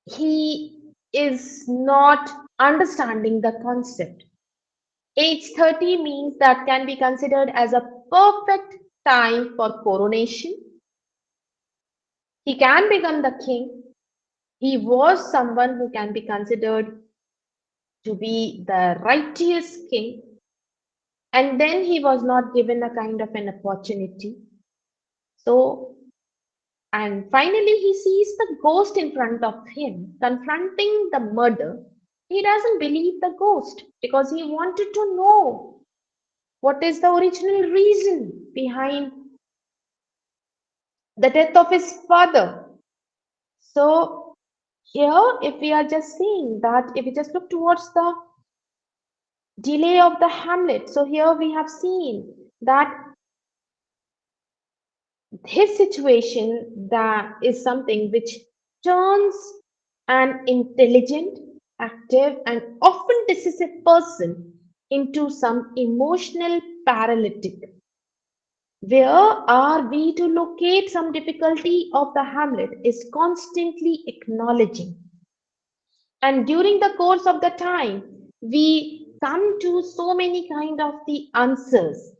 he is not understanding the concept. Age 30 means that can be considered as a perfect time for coronation. He can become the king. He was someone who can be considered to be the righteous king. And then he was not given a kind of an opportunity. So, and finally, he sees the ghost in front of him, confronting the murder. He doesn't believe the ghost because he wanted to know what is the original reason behind the death of his father. So here, if we are just seeing that, if we just look towards the delay of the Hamlet, so here we have seen that his situation that is something which turns an intelligent, active, and often decisive person into some emotional paralytic. Where are we to locate some difficulty of the Hamlet is constantly acknowledging. And during the course of the time, we come to so many kind of the answers.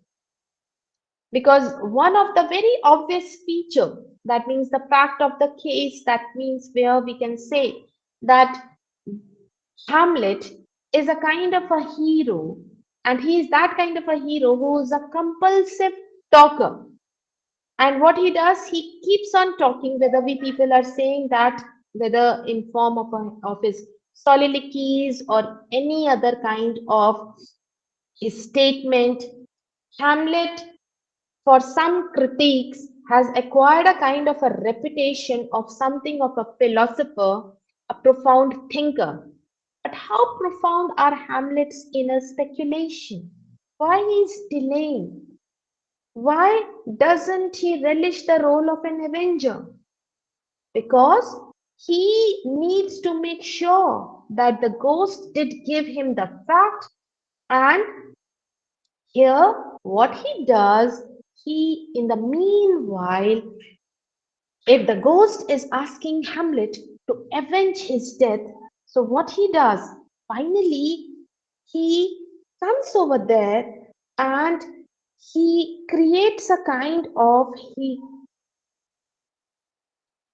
Because one of the very obvious feature, that means the fact of the case, that means where we can say that Hamlet is a kind of a hero, and he is that kind of a hero who is a compulsive talker. And what he does, he keeps on talking, whether we people are saying that, whether in form of his soliloquies or any other kind of his statement. Hamlet, for some critiques, has acquired a kind of a reputation of something of a philosopher, a profound thinker. But how profound are Hamlet's inner speculation? Why is delaying? Why doesn't he relish the role of an avenger? Because he needs to make sure that the ghost did give him the fact, and here what he does, he in the meanwhile, if the ghost is asking Hamlet to avenge his death, so what he does, finally he comes over there and he creates a kind of, he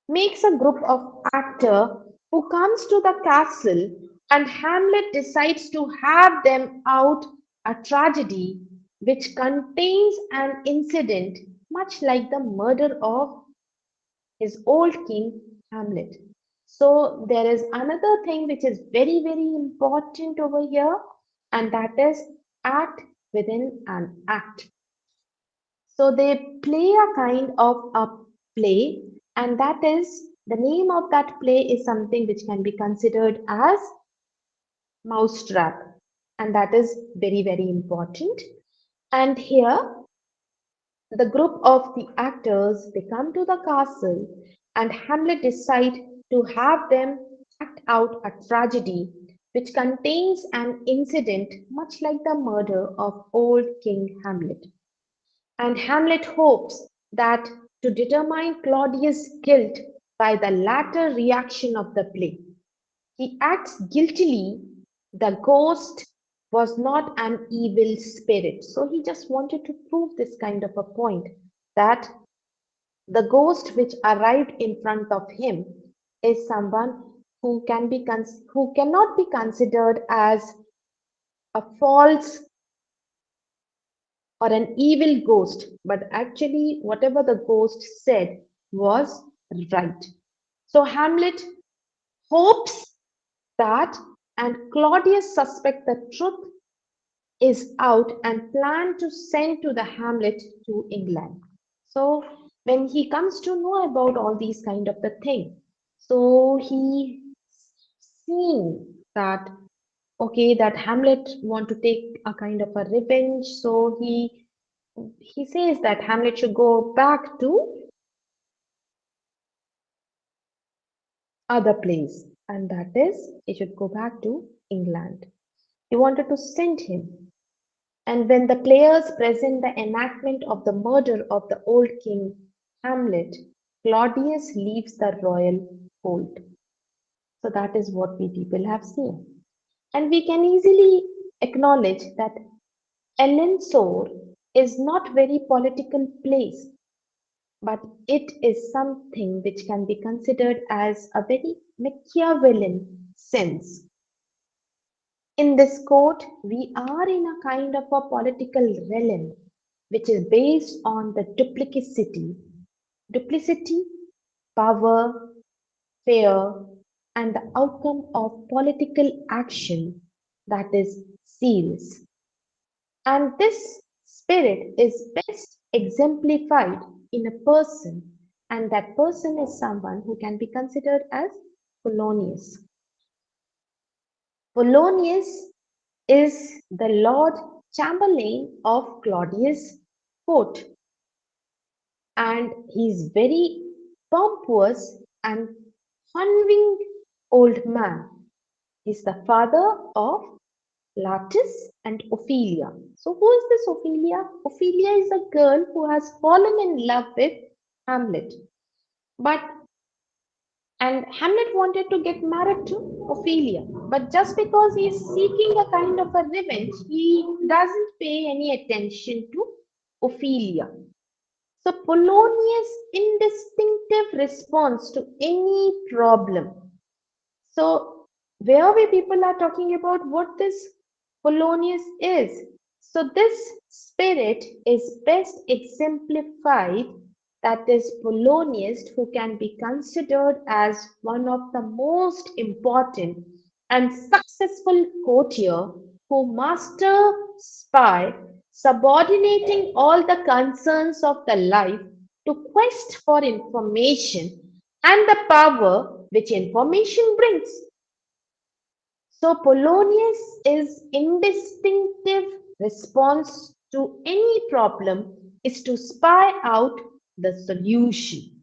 makes a group of actor who comes to the castle, and Hamlet decides to have them out a tragedy which contains an incident much like the murder of his old king Hamlet. So there is another thing which is very, very important over here, and that is act within an act. So they play a kind of a play, and that is the name of that play is something which can be considered as mousetrap, and that is very, very important. And here, the group of the actors, they come to the castle, and Hamlet decide to have them act out a tragedy which contains an incident much like the murder of old King Hamlet. And Hamlet hopes that to determine Claudius' guilt by the latter reaction of the play. He acts guiltily. The ghost was not an evil spirit. So he just wanted to prove this kind of a point that The ghost which arrived in front of him is someone who cannot be considered as a false or an evil ghost, but actually whatever the ghost said was right. So Hamlet hopes that, and Claudius suspects the truth is out and plan to send to the Hamlet to England. So when he comes to know about all these kind of the thing, so he seen that okay, that Hamlet want to take a kind of a revenge, so he says that Hamlet should go back to other place, and that is he should go back to England. He wanted to send him. And when the players present the enactment of the murder of the old king Hamlet, Claudius leaves the royal hold. So that is what we people have seen. And we can easily acknowledge that Elensor is not very political place, but it is something which can be considered as a very Machiavellian sense. In this court, we are in a kind of a political realm which is based on the duplicity, power, fear, and the outcome of political action that is serious. And this spirit is best exemplified in a person, and that person is someone who can be considered as Polonius. Polonius is the Lord Chamberlain of Claudius' court, and he's very pompous and fun old man. He's the father of Latus and Ophelia. So, who is this Ophelia? Ophelia is a girl who has fallen in love with Hamlet. But and Hamlet wanted to get married to Ophelia. But just because he is seeking a kind of a revenge, he doesn't pay any attention to Ophelia. So Polonius' instinctive response to any problem. So where we people are talking about what this Polonius is. So this spirit is best exemplified, that is Polonius, who can be considered as one of the most important and successful courtier who master spy, subordinating all the concerns of the life to quest for information and the power which information brings. So Polonius is indistinctive response to any problem is to spy out the solution.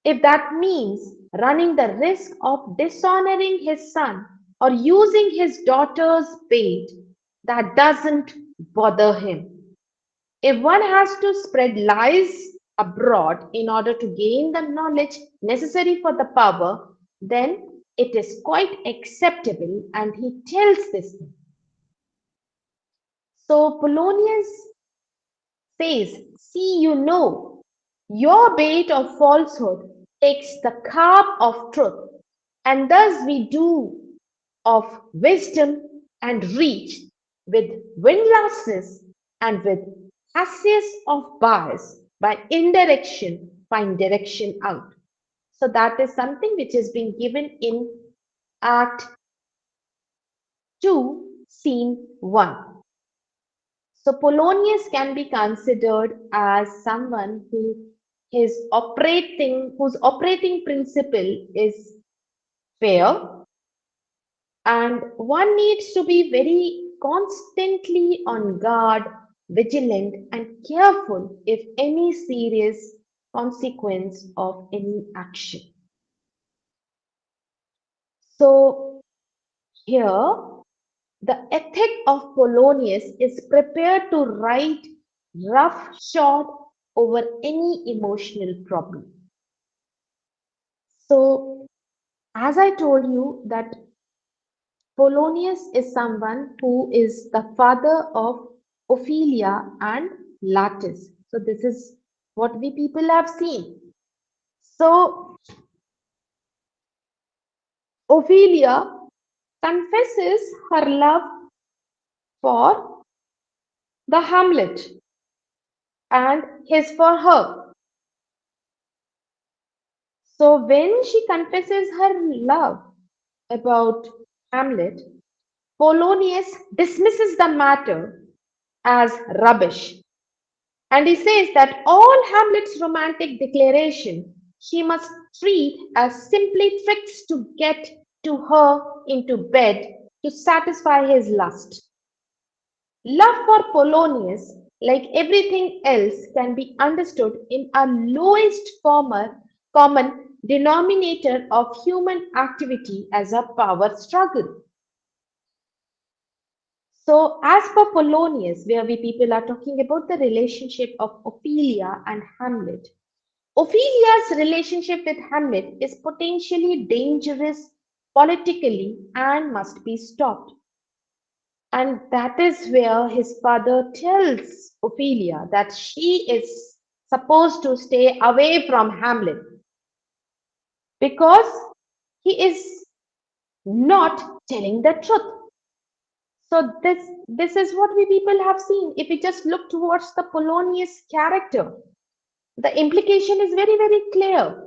If that means running the risk of dishonoring his son or using his daughter's bait, that doesn't bother him. If one has to spread lies abroad in order to gain the knowledge necessary for the power, then it is quite acceptable, and he tells this thing. So Polonius says, see, you know, your bait of falsehood takes the carp of truth, and thus we do of wisdom and reach with windlasses and with access of bars by indirection find direction out. So that is something which has been given in Act 2, Scene 1. So Polonius can be considered as someone whose operating principle is fair, and one needs to be very constantly on guard, vigilant, and careful if any serious consequence of any action. So here, the ethic of Polonius is prepared to ride roughshod over any emotional problem. So, as I told you, that Polonius is someone who is the father of Ophelia and Latus. So, this is what we people have seen. So Ophelia confesses her love for the Hamlet and his for her. So when she confesses her love about Hamlet, Polonius dismisses the matter as rubbish, and he says that all Hamlet's romantic declaration she must treat as simply tricks to get to her into bed to satisfy his lust. Love for Polonius, like everything else, can be understood in a lowest common denominator of human activity as a power struggle. So, as per Polonius, where we people are talking about the relationship of Ophelia and Hamlet, Ophelia's relationship with Hamlet is potentially dangerous politically and must be stopped. And that is where his father tells Ophelia that she is supposed to stay away from Hamlet because he is not telling the truth. So this is what we people have seen. If we just look towards the Polonius character, the implication is very, very clear.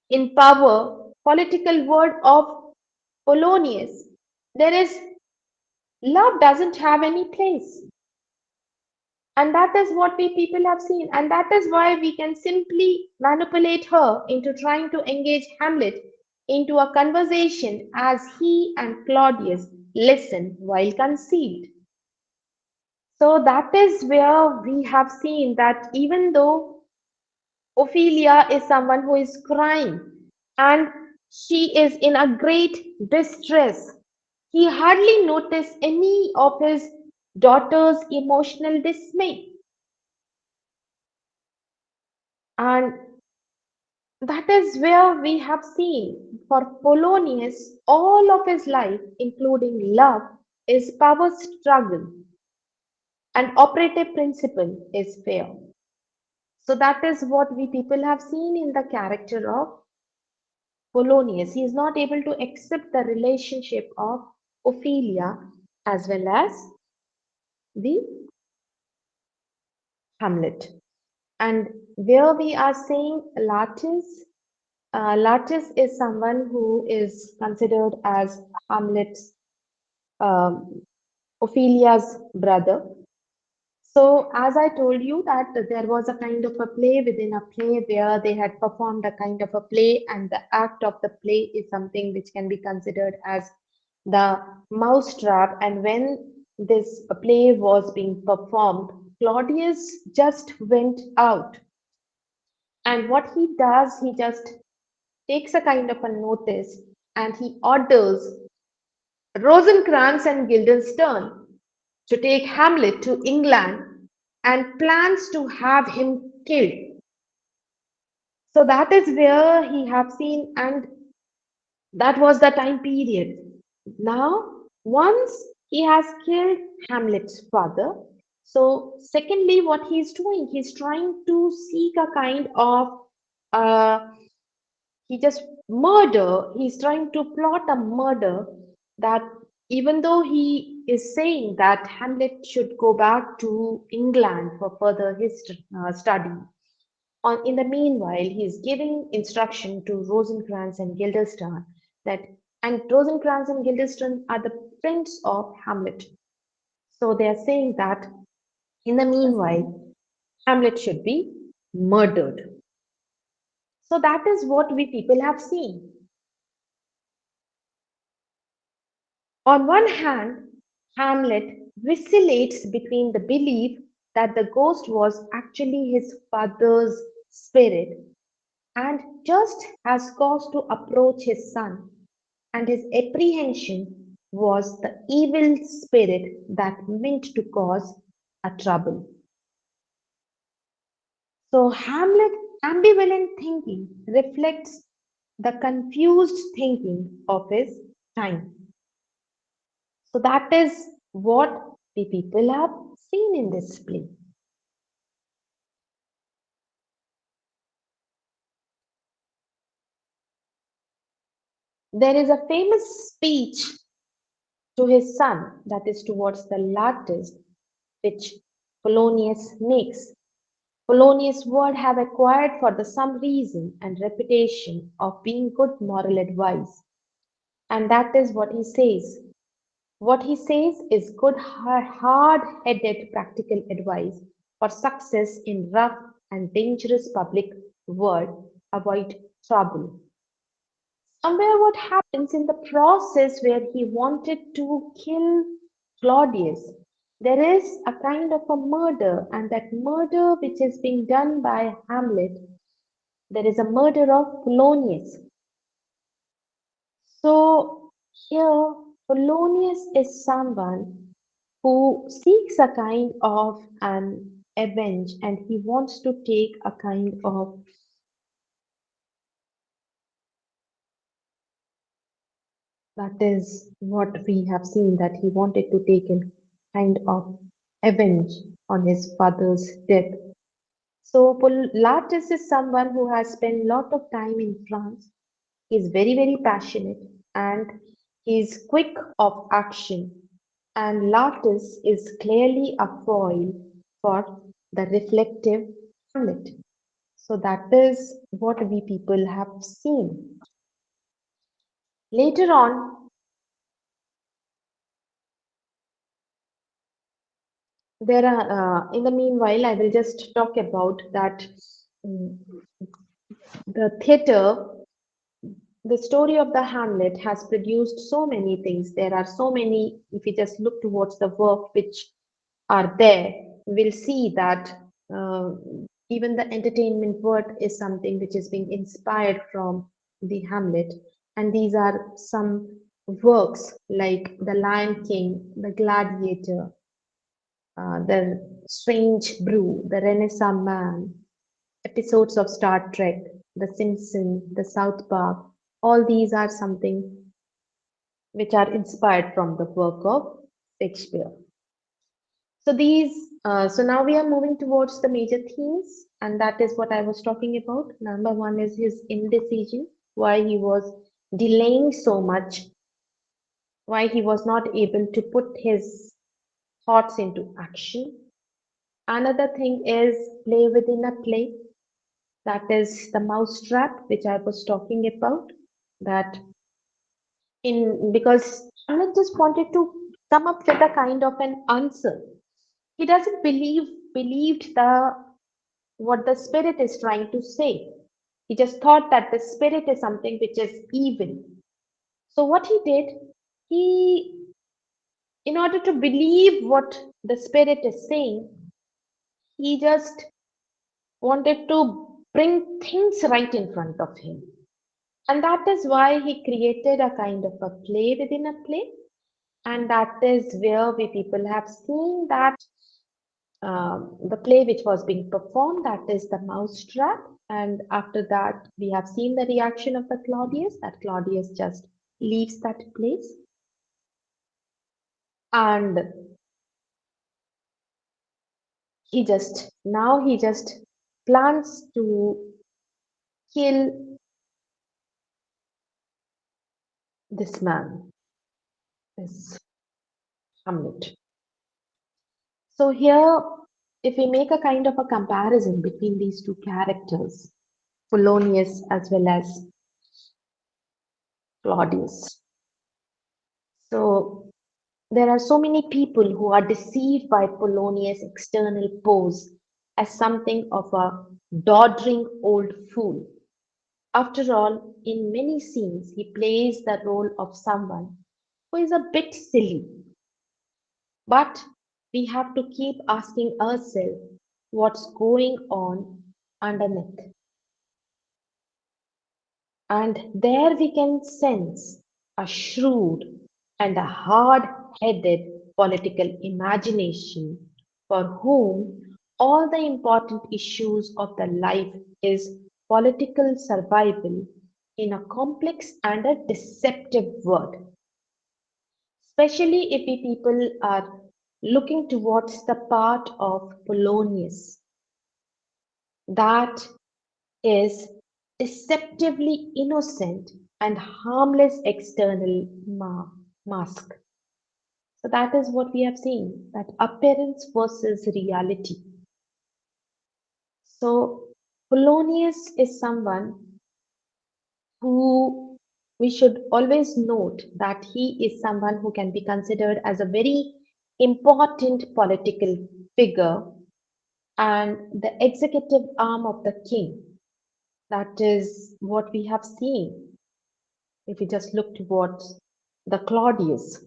In power, political word of Polonius, there is love doesn't have any place. And that is what we people have seen. And that is why we can simply manipulate her into trying to engage Hamlet into a conversation as he and Claudius listen while concealed. So that is where we have seen that even though Ophelia is someone who is crying and she is in a great distress, he hardly noticed any of his daughter's emotional dismay. And that is where we have seen for Polonius, all of his life, including love, is power struggle and operative principle is fear. So that is what we people have seen in the character of Polonius. He is not able to accept the relationship of Ophelia as well as the Hamlet. And where we are saying Laches, Laches is someone who is considered as Hamlet's, um, Ophelia's brother. So, as I told you that there was a kind of a play within a play where they had performed a kind of a play, and the act of the play is something which can be considered as the mousetrap. And when this play was being performed, Claudius just went out. And what he does, he just takes a kind of a notice and he orders Rosencrantz and Guildenstern to take Hamlet to England and plans to have him killed. So that is where he have seen, and that was the time period. Now, once he has killed Hamlet's father, so secondly, what he's doing, he's trying to seek a kind of uh, he just murder. He's trying to plot a murder that even though he is saying that Hamlet should go back to England for further history study, in the meanwhile, he is giving instruction to Rosencrantz and Guildenstern that, and Rosencrantz and Guildenstern are the friends of Hamlet. So they are saying that in the meanwhile, Hamlet should be murdered. So that is what we people have seen. On one hand, Hamlet vacillates between the belief that the ghost was actually his father's spirit and just has cause to approach his son, and his apprehension was the evil spirit that meant to cause a trouble. So Hamlet's ambivalent thinking reflects the confused thinking of his time. So that is what the people have seen in this play. There is a famous speech to his son, that is towards the lattice, which Polonius makes. Polonius would have acquired for the some reason and reputation of being good moral advice. And that is what he says. What he says is good, hard-headed practical advice for success in rough and dangerous public world. Avoid trouble. Somewhere what happens in the process where he wanted to kill Claudius, there is a kind of a murder, and that murder which is being done by Hamlet, there is a murder of Polonius. So here, Polonius is someone who seeks a kind of an avenge, and he wants to take a kind of, that is what we have seen, that he wanted to take a kind of avenge on his father's death. So Pilatus is someone who has spent a lot of time in France. He is very, very passionate and he is quick of action. And Latus is clearly a foil for the reflective Hamlet. So that is what we people have seen. Later on, there are, in the meanwhile, I will just talk about that mm, the theater, the story of the Hamlet has produced so many things. There are so many, if you just look towards the work which are there, we'll see that uh, even the entertainment word is something which is being inspired from the Hamlet. And these are some works like The Lion King, The Gladiator, The Strange Brew, The Renaissance Man, episodes of Star Trek, The Simpsons, The South Park. All these are something which are inspired from the work of Shakespeare. So now we are moving towards the major themes, and that is what I was talking about. Number one is his indecision, why he was delaying so much, why he was not able to put his thoughts into action. Another thing is play within a play, that is the mousetrap, which I was talking about. That in because Hamlet just wanted to come up with a kind of an answer. He doesn't believed the what the spirit is trying to say. He just thought that the spirit is something which is evil. So what he did, he, in order to believe what the spirit is saying, he just wanted to bring things right in front of him. And that is why he created a kind of a play within a play. And that is where we people have seen that the play which was being performed, that is the mousetrap. And after that, we have seen the reaction of the Claudius, that Claudius just leaves that place. And he just plans to kill this man, this Hamlet. So here, if we make a kind of a comparison between these two characters, Polonius as well as Claudius. So there are so many people who are deceived by Polonius' external pose as something of a doddering old fool. After all, in many scenes, he plays the role of someone who is a bit silly. But we have to keep asking ourselves what's going on underneath. And there we can sense a shrewd and a hard-headed political imagination for whom all the important issues of the life is political survival in a complex and a deceptive world. Especially if we people are looking towards the part of Polonius that is deceptively innocent and harmless external mask. So that is what we have seen, that appearance versus reality. So Polonius is someone who we should always note that he is someone who can be considered as a very important political figure and the executive arm of the king. That is what we have seen if we just look towards the Claudius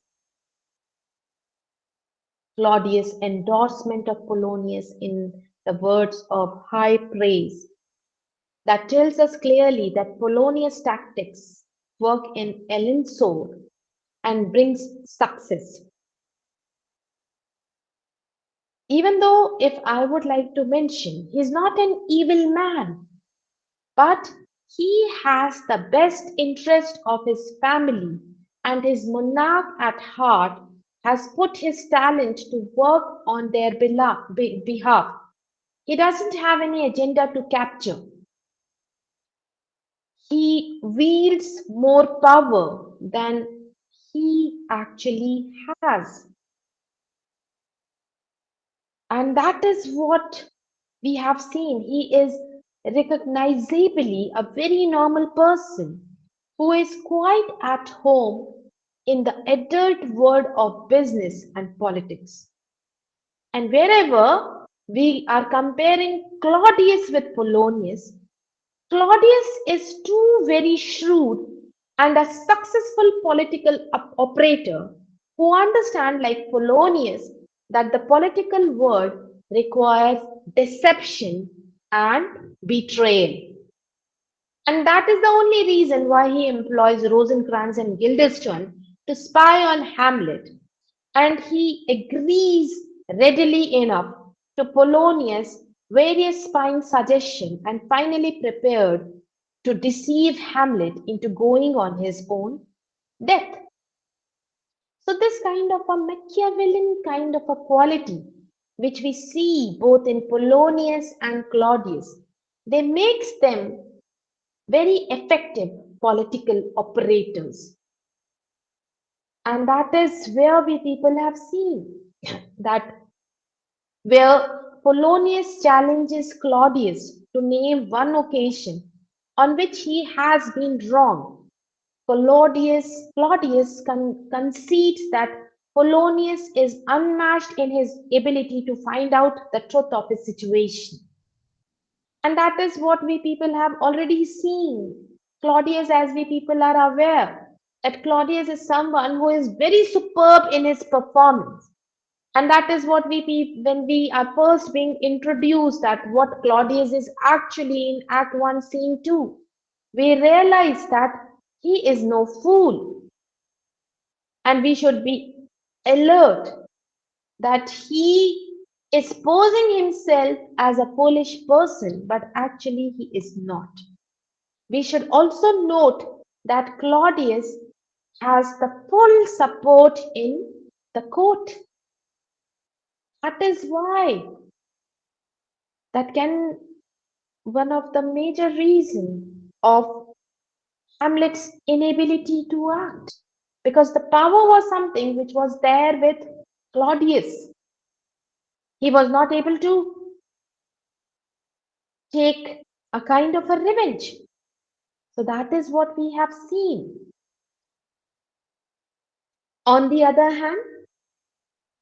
endorsement of Polonius in the words of high praise that tells us clearly that Polonius' tactics work in Elensor and brings success. Even though, if I would like to mention, he's not an evil man, but he has the best interest of his family and his monarch at heart, has put his talent to work on their behalf. He doesn't have any agenda to capture. He wields more power than he actually has. And that is what we have seen. He is recognizably a very normal person who is quite at home in the adult world of business and politics. And wherever we are comparing Claudius with Polonius, Claudius is too very shrewd and a successful political operator who understand, like Polonius, that the political world requires deception and betrayal. And that is the only reason why he employs Rosencrantz and Guildenstern to spy on Hamlet. And he agrees readily enough to Polonius' various spying suggestions and finally prepared to deceive Hamlet into going on his own death. So this kind of a Machiavellian kind of a quality, which we see both in Polonius and Claudius, they makes them very effective political operators. And that is where we people have seen that where Polonius challenges Claudius to name one occasion on which he has been wrong. Claudius concedes that Polonius is unmatched in his ability to find out the truth of his situation. And that is what we people have already seen. Claudius, as we people are aware, that Claudius is someone who is very superb in his performance. And that is what when we are first being introduced that what Claudius is actually in Act 1, Scene 2, we realize that he is no fool. And we should be alert that he is posing himself as a foolish person, but actually he is not. We should also note that Claudius has the full support in the court. That is why that can one of the major reasons of Hamlet's inability to act, because the power was something which was there with Claudius. He was not able to take a kind of a revenge. So that is what we have seen. On the other hand,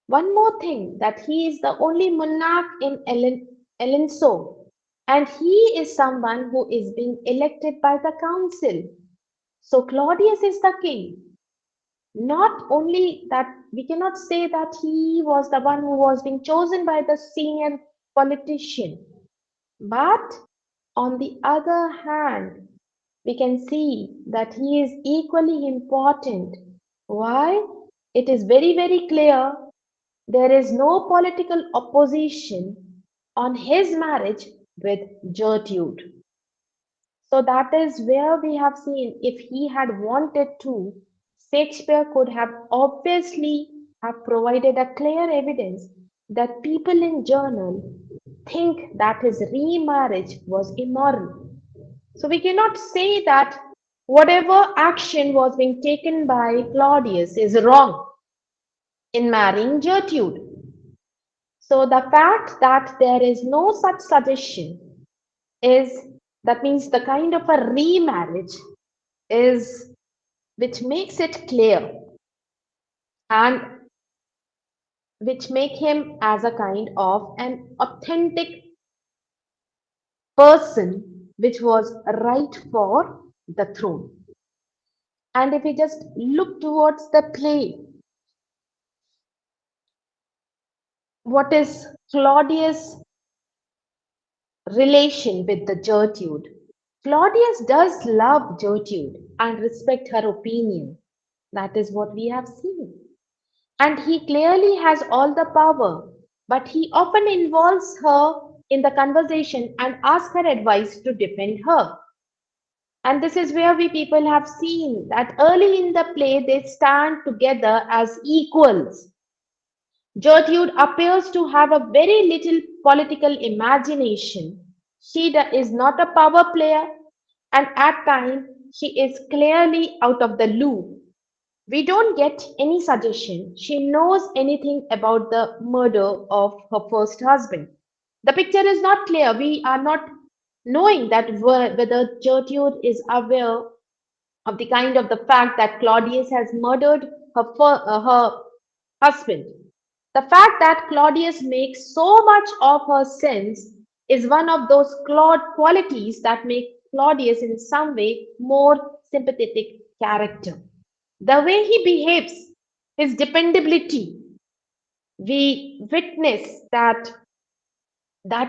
one more thing, that he is the only monarch in Elenso, and he is someone who is being elected by the council. So Claudius is the king. Not only that, we cannot say that he was the one who was being chosen by the senior politician, but on the other hand, we can see that he is equally important. Why? It is very, very clear there is no political opposition on his marriage with Gertrude. So that is where we have seen if he had wanted to, Shakespeare could have obviously have provided a clear evidence that people in journal think that his remarriage was immoral. So we cannot say that whatever action was being taken by Claudius is wrong in marrying Gertrude. So the fact that there is no such suggestion is that means the kind of a remarriage is which makes it clear and which make him as a kind of an authentic person which was right for the throne. And if we just look towards the play, what is Claudius' relation with the Gertrude? Claudius does love Gertrude and respect her opinion. That is what we have seen. And he clearly has all the power, but he often involves her in the conversation and asks her advice to defend her. And this is where we people have seen that early in the play they stand together as equals. Gertrude appears to have a very little political imagination. She is not a power player, and at times she is clearly out of the loop. We don't get any suggestion she knows anything about the murder of her first husband. The picture is not clear. We are not knowing that whether Gertrude is aware of the kind of the fact that Claudius has murdered her husband. The fact that Claudius makes so much of her sense is one of those qualities that make Claudius in some way more sympathetic character. The way he behaves, his dependability, we witness that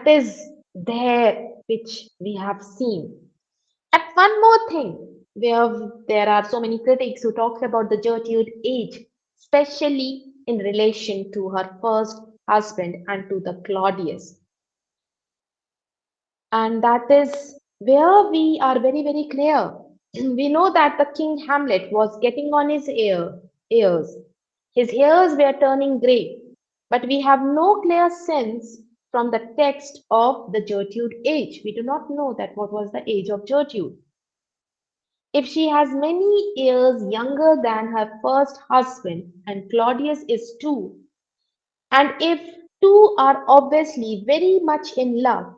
is there which we have seen. And one more thing, where there are so many critics who talks about the Gertrude age, especially in relation to her first husband and to the Claudius. And that is where we are very, very clear. We know that the King Hamlet was getting on his ears. His hairs were turning grey, but we have no clear sense from the text of the Gertrude age. We do not know that what was the age of Gertrude. If she has many years younger than her first husband, and Claudius is two, and if two are obviously very much in love,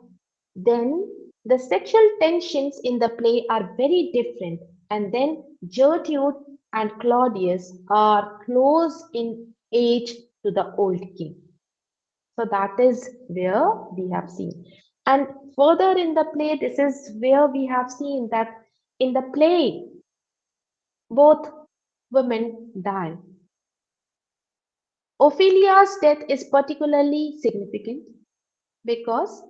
then the sexual tensions in the play are very different, and then Gertrude and Claudius are close in age to the old king. So that is where we have seen. And further in the play, this is where we have seen that in the play, both women die. Ophelia's death is particularly significant because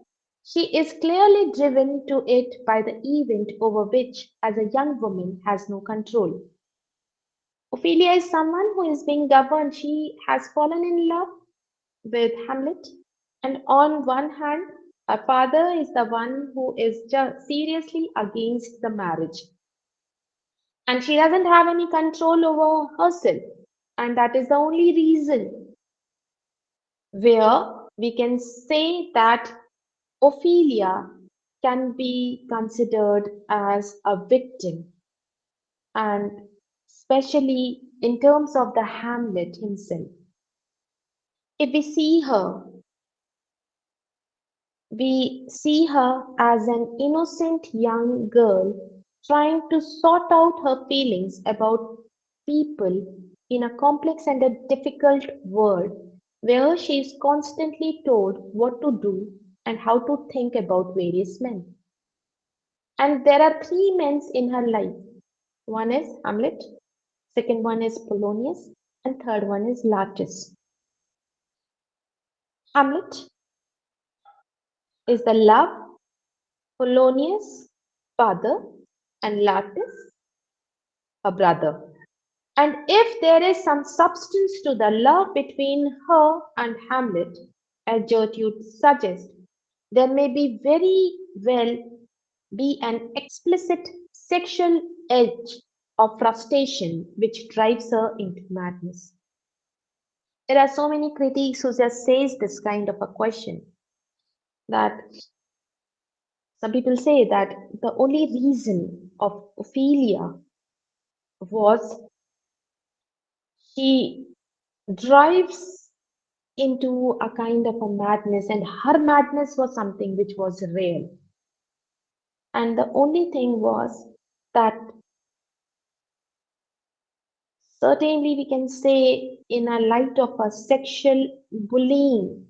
she is clearly driven to it by the event over which, as a young woman, has no control. Ophelia is someone who is being governed. She has fallen in love with Hamlet, and on one hand, her father is the one who is just seriously against the marriage, and she doesn't have any control over herself, and that is the only reason where we can say that Ophelia can be considered as a victim, and especially in terms of the Hamlet himself. If we see her as an innocent young girl trying to sort out her feelings about people in a complex and a difficult world where she is constantly told what to do and how to think about various men. And there are three men in her life. One is Hamlet, second one is Polonius, and third one is Laches. Hamlet is the love, Polonius, father, and Laches, a brother. And if there is some substance to the love between her and Hamlet, as Gertrude suggests, there may be very well be an explicit sexual edge of frustration which drives her into madness. There are so many critics who just says this kind of a question that some people say that the only reason of Ophelia was she drives into a kind of a madness, and her madness was something which was real. And the only thing was that certainly we can say, in a light of a sexual bullying,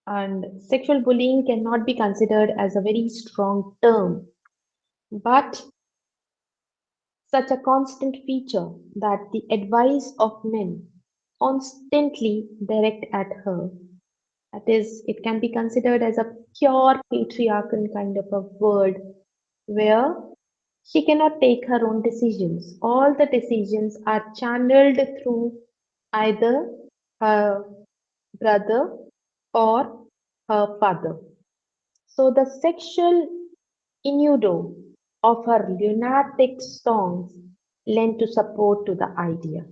and sexual bullying cannot be considered as a very strong term, but such a constant feature that the advice of men constantly direct at her. That is, it can be considered as a pure patriarchal kind of a world where she cannot take her own decisions. All the decisions are channeled through either her brother or her father. So the sexual innuendo of her lunatic songs lent to support to the idea.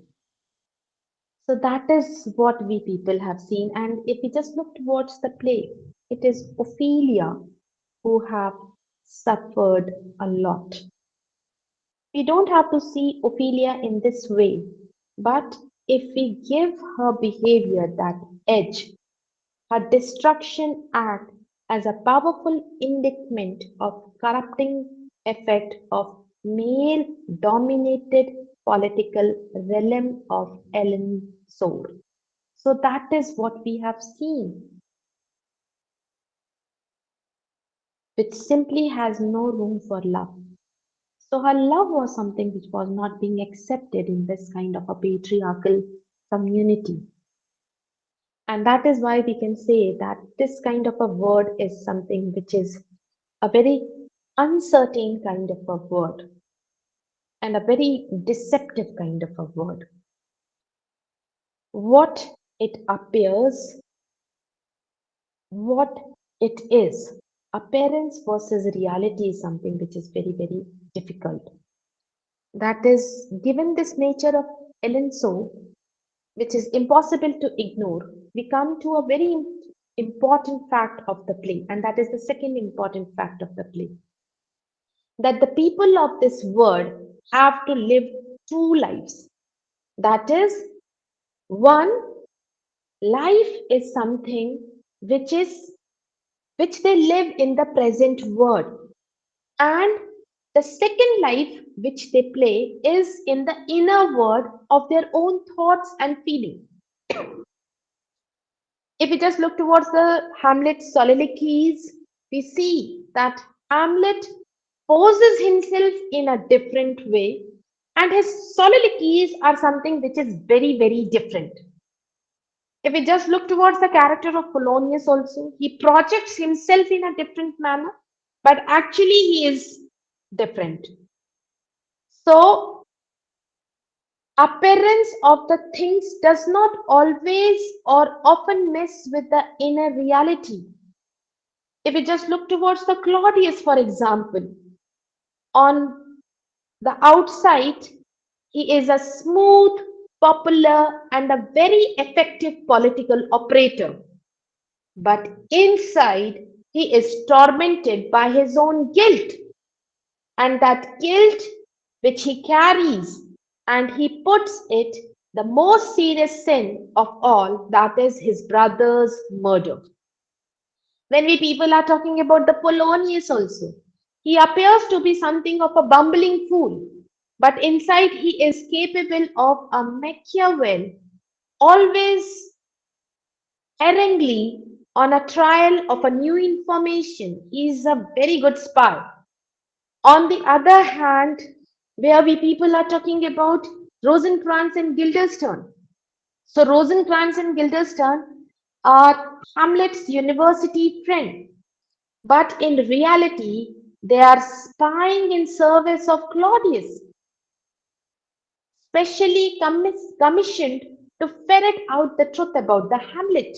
So that is what we people have seen. And if we just look towards the play, it is Ophelia who have suffered a lot. We don't have to see Ophelia in this way, but if we give her behavior that edge, her destruction act as a powerful indictment of corrupting effect of male dominated political realm of Ellen Sore. So that is what we have seen, which simply has no room for love. So her love was something which was not being accepted in this kind of a patriarchal community. And that is why we can say that this kind of a word is something which is a very uncertain kind of a word and a very deceptive kind of a word. What it appears, what it is, appearance versus reality is something which is very, very difficult. That is, given this nature of Ellen So, which is impossible to ignore, we come to a very important fact of the play, and that is the second important fact of the play, that the people of this world have to live two lives. That is, one life is something which is which they live in the present world, and the second life which they play is in the inner world of their own thoughts and feelings. If we just look towards the Hamlet soliloquies, we see that Hamlet poses himself in a different way, and his soliloquies are something which is very, very different. If we just look towards the character of Polonius also, he projects himself in a different manner, but actually he is different. So, appearance of the things does not always or often mess with the inner reality. If we just look towards the Claudius, for example, on the outside, he is a smooth, popular, and a very effective political operator. But inside, he is tormented by his own guilt, and that guilt which he carries, and he puts it the most serious sin of all, that is his brother's murder. When we people are talking about the Polonius also, he appears to be something of a bumbling fool, but inside he is capable of a Machiavel, always erringly on a trial of a new information. He is a very good spy. On the other hand, where we people are talking about Rosencrantz and Guildenstern. So Rosencrantz and Guildenstern are Hamlet's university friend. But in reality, they are spying in service of Claudius, specially commissioned to ferret out the truth about the Hamlet.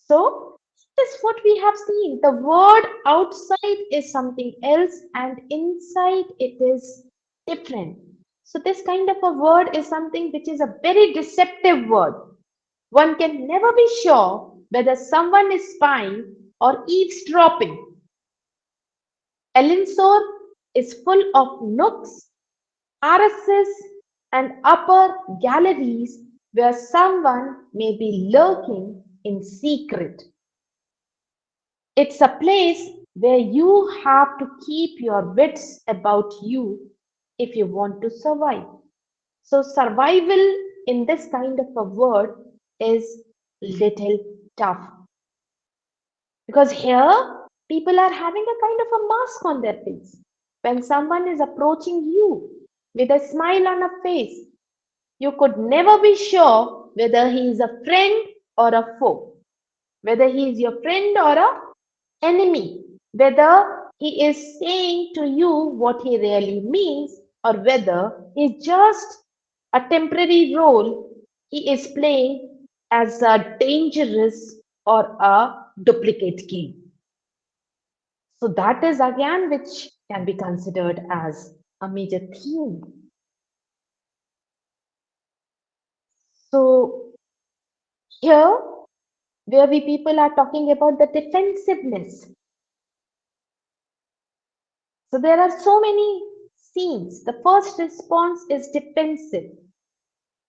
So, this is what we have seen. The word outside is something else, and inside it is different. So, this kind of a word is something which is a very deceptive word. One can never be sure whether someone is spying or eavesdropping. Elinsor is full of nooks RSS and upper galleries where someone may be lurking in secret. It's a place where you have to keep your wits about you if you want to survive. So survival in this kind of a word is little tough because here people are having a kind of a mask on their face. When someone is approaching you with a smile on a face, you could never be sure whether he is a friend or a foe, whether he is your friend or a enemy, whether he is saying to you what he really means or whether he's just a temporary role he is playing as a dangerous or a duplicate game. So that is again which can be considered as a major theme. So here where we people are talking about the defensiveness. So there are so many scenes. The first response is defensive.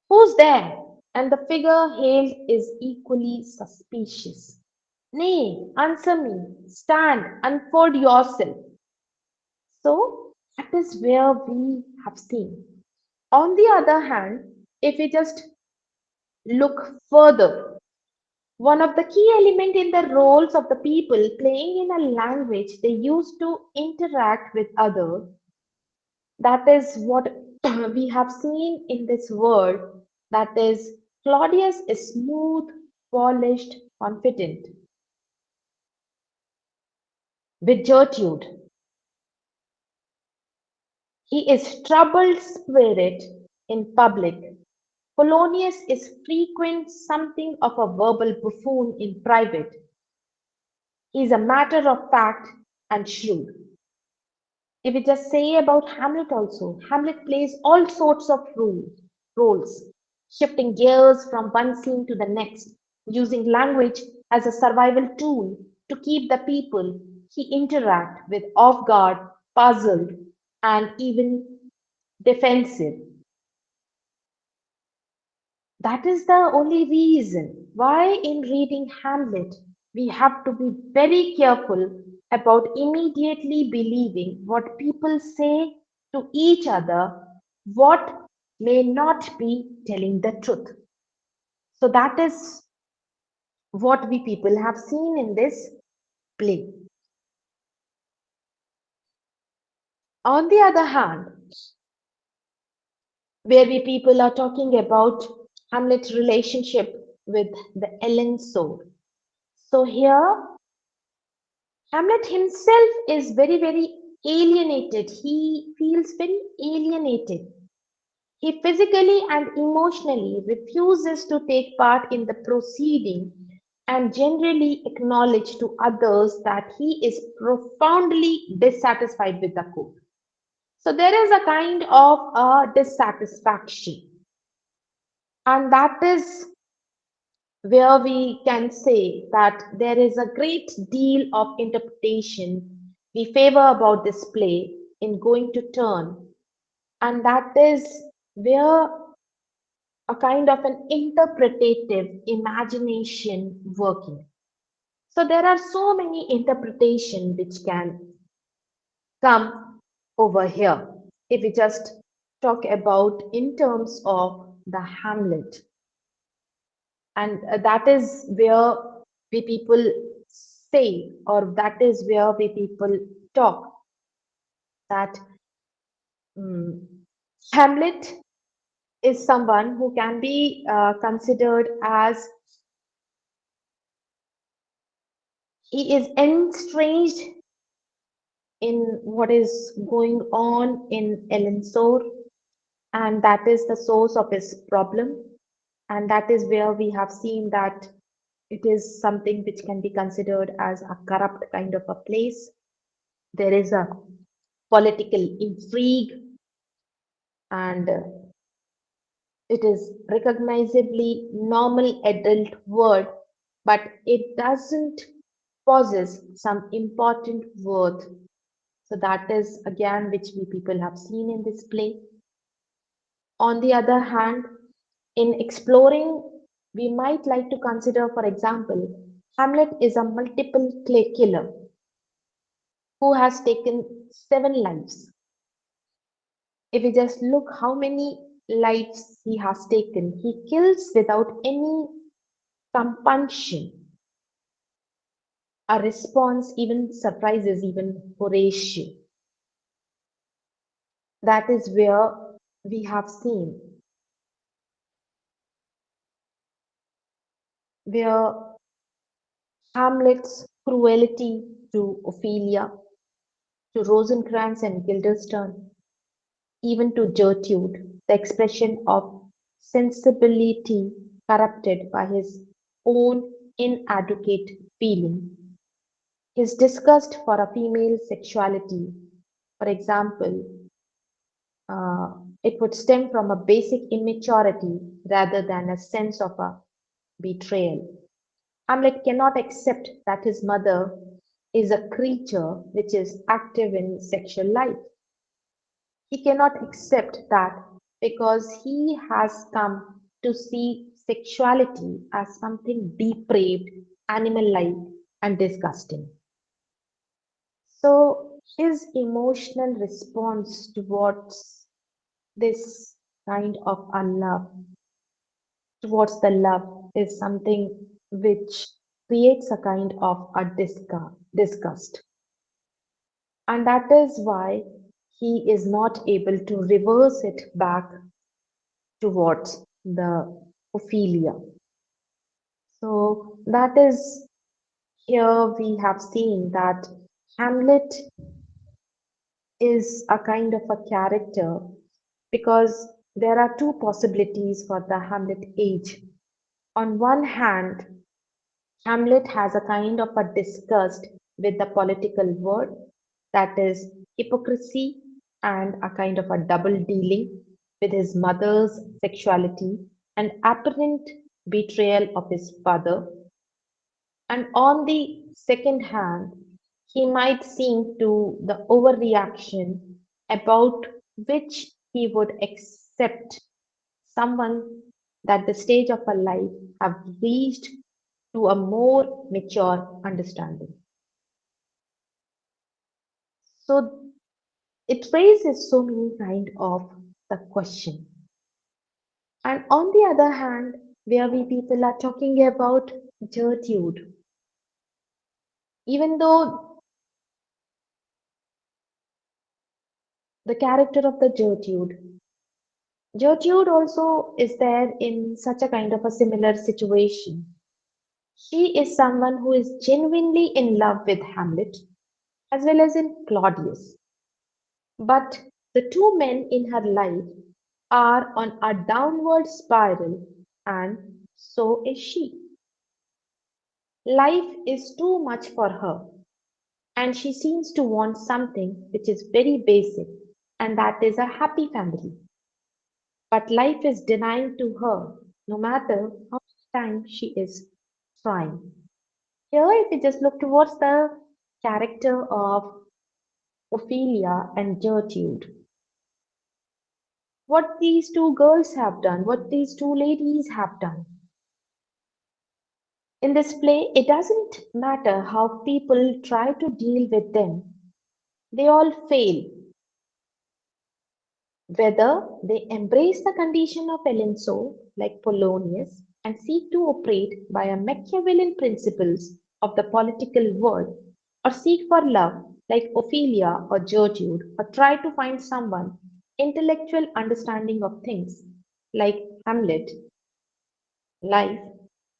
Who's there? And the figure hailed is equally suspicious. Nay, answer me. Stand, unfold yourself. So that is where we have seen. On the other hand, if we just look further, one of the key elements in the roles of the people playing in a language they use to interact with others, that is what we have seen in this world. That is, Claudius is smooth, polished, confident. With Gertrude, he is troubled spirit in public. Polonius is frequent something of a verbal buffoon in private. He is a matter of fact and shrewd. If we just say about Hamlet also, Hamlet plays all sorts of roles, shifting gears from one scene to the next, using language as a survival tool to keep the people he interact with off guard, puzzled, and even defensive. That is the only reason why in reading Hamlet we have to be very careful about immediately believing what people say to each other, what may not be telling the truth. So that is what we people have seen in this play. On the other hand, where we people are talking about Hamlet's relationship with the Ellen Sword. So here Hamlet himself is very, very alienated. He feels very alienated. He physically and emotionally refuses to take part in the proceeding and generally acknowledge to others that he is profoundly dissatisfied with the court. So there is a kind of a dissatisfaction, and that is where we can say that there is a great deal of interpretation we favor about this play in going to turn, and that is where a kind of an interpretative imagination working. So there are so many interpretation which can come over here if we just talk about in terms of the Hamlet. And that is where we people say, or that is where we people talk that mm, Hamlet is someone who can be considered as he is estranged in what is going on in Elensor, and that is the source of his problem. And that is where we have seen that it is something which can be considered as a corrupt kind of a place. There is a political intrigue, and it is recognizably normal adult word, but it doesn't possess some important worth. So that is again which we people have seen in this play. On the other hand, in exploring, we might like to consider, for example, Hamlet is a multiple killer who has taken 7 lives. If we just look how many lives he has taken, he kills without any compunction. A response even surprises even Horatio. That is where we have seen where Hamlet's cruelty to Ophelia, to Rosencrantz and Guildenstern, even to Gertrude, the expression of sensibility corrupted by his own inadequate feeling. His disgust for a female sexuality, for example, it would stem from a basic immaturity rather than a sense of a betrayal. Hamlet cannot accept that his mother is a creature which is active in sexual life. He cannot accept that because he has come to see sexuality as something depraved, animal-like, and disgusting. So his emotional response towards this kind of unlove, towards the love, is something which creates a kind of a disgust. And that is why he is not able to reverse it back towards the Ophelia. So that is here we have seen that Hamlet is a kind of a character because there are two possibilities for the Hamlet age. On one hand, Hamlet has a kind of a disgust with the political world, that is hypocrisy and a kind of a double dealing with his mother's sexuality and apparent betrayal of his father. And on the second hand, he might seem to the overreaction about which he would accept someone that the stage of a life have reached to a more mature understanding. So it raises so many kind of the question. And on the other hand, where we people are talking about Gertrude, even though the character of the Gertrude also is there in such a kind of a similar situation. She is someone who is genuinely in love with Hamlet as well as in Claudius. But the two men in her life are on a downward spiral, and so is she. Life is too much for her, and she seems to want something which is very basic, and that is a happy family. But life is denying to her, no matter how much time she is trying. Here, if we just look towards the character of Ophelia and Gertrude, what these two girls have done, what these two ladies have done. In this play, it doesn't matter how people try to deal with them, they all fail. Whether they embrace the condition of Elenso, like Polonius, and seek to operate by a Machiavellian principles of the political world, or seek for love, like Ophelia or Gertrude, or try to find someone intellectual understanding of things, like Hamlet, life,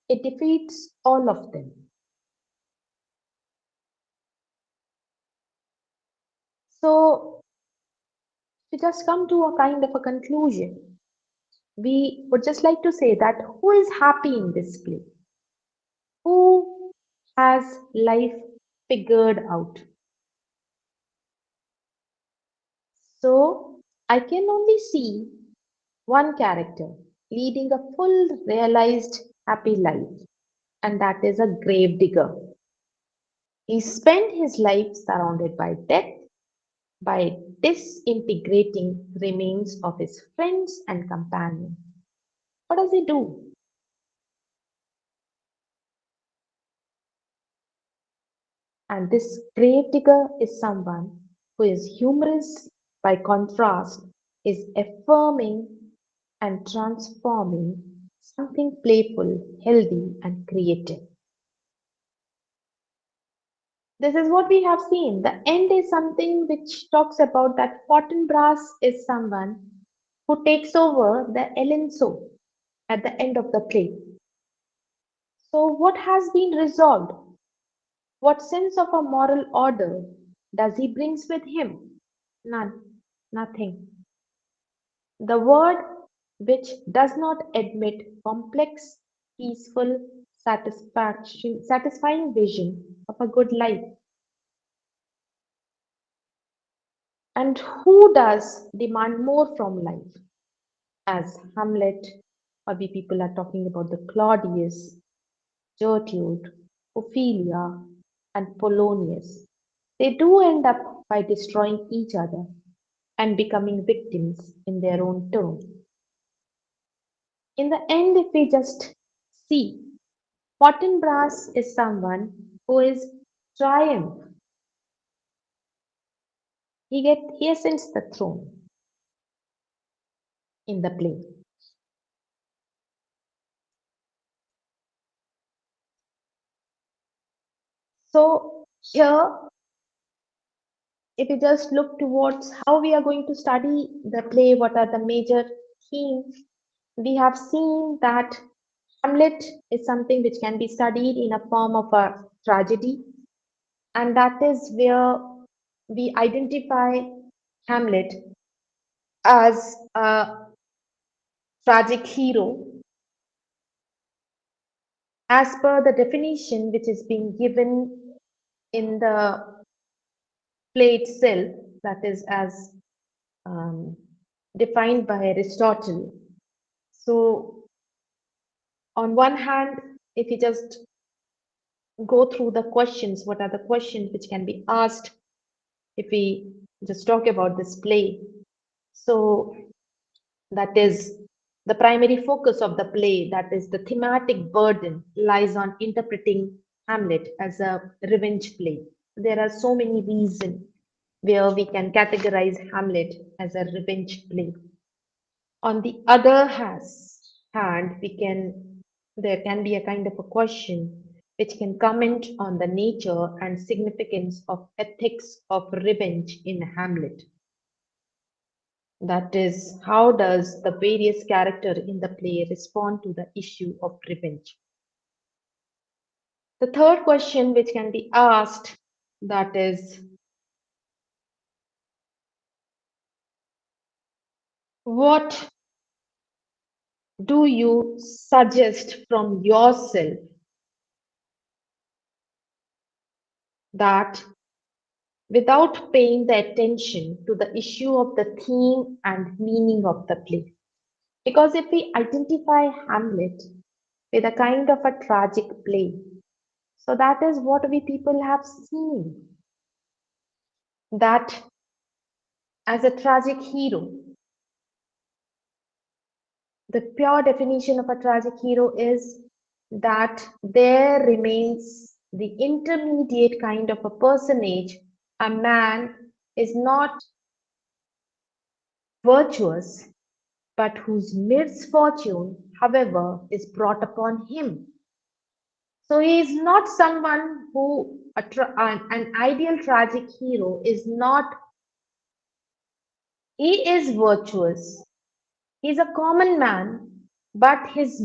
it defeats all of them. So, to just come to a kind of a conclusion, we would just like to say that who is happy in this play? Who has life figured out? So I can only see one character leading a full realized happy life, and that is a grave digger. He spent his life surrounded by death, by disintegrating remains of his friends and companions. What does he do? And this grave digger is someone who is humorous, by contrast, is affirming and transforming something playful, healthy, and creative. This is what we have seen. The end is something which talks about that Fortinbras is someone who takes over the Elenso at the end of the play. So, what has been resolved? What sense of a moral order does he brings with him? None, nothing. The word which does not admit complex, peaceful, satisfying vision of a good life. And who does demand more from life? As Hamlet, or we people are talking about the Claudius, Gertrude, Ophelia, and Polonius. They do end up by destroying each other and becoming victims in their own turn. In the end, if we just see, Fortinbras is someone who is triumph. He ascends the throne in the play. So here, if we just look towards how we are going to study the play, what are the major themes, we have seen that Hamlet is something which can be studied in a form of a tragedy, and that is where we identify Hamlet as a tragic hero as per the definition which is being given in the play itself, that is as um, defined by Aristotle. So, on one hand, if you just go through the questions, what are the questions which can be asked if we just talk about this play? So, that is the primary focus of the play, that is the thematic burden lies on interpreting Hamlet as a revenge play. There are so many reasons where we can categorize Hamlet as a revenge play. On the other hand, there can be a kind of a question which can comment on the nature and significance of ethics of revenge in Hamlet. That is, how does the various character in the play respond to the issue of revenge? The third question which can be asked, that is, what do you suggest from yourself that without paying the attention to the issue of the theme and meaning of the play? Because if we identify Hamlet with a kind of a tragic play, so that is what we people have seen, that as a tragic hero, the pure definition of a tragic hero is that there remains the intermediate kind of a personage. A man is not virtuous, but whose misfortune, however, is brought upon him. So he is not someone who, an ideal tragic hero is not, he is virtuous. He is a common man, but his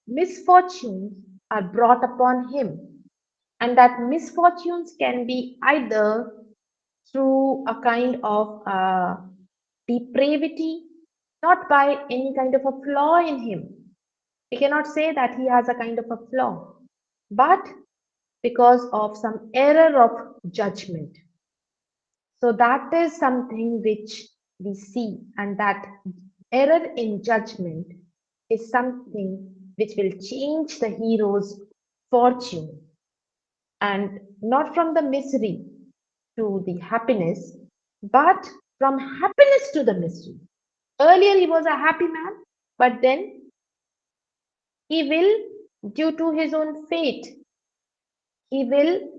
misfortunes are brought upon him. And that misfortunes can be either through a kind of depravity, not by any kind of a flaw in him. We cannot say that he has a kind of a flaw, but because of some error of judgment. So that is something which we see, and that error in judgment is something which will change the hero's fortune, and not from the misery to the happiness, but from happiness to the misery. Earlier, he was a happy man, but then he will, due to his own fate, he will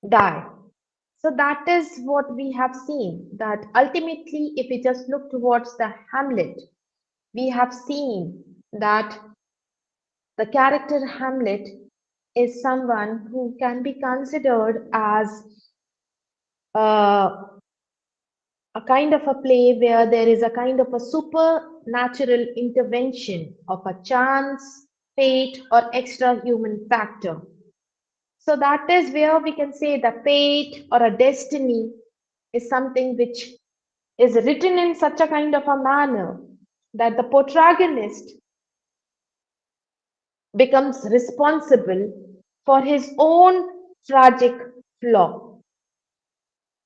die. So that is what we have seen, that ultimately, if we just look towards the Hamlet, we have seen that the character Hamlet is someone who can be considered as a, a kind of a play where there is a kind of a supernatural intervention of a chance, fate, or extra human factor. So that is where we can say the fate or a destiny is something which is written in such a kind of a manner that the protagonist becomes responsible for his own tragic flaw,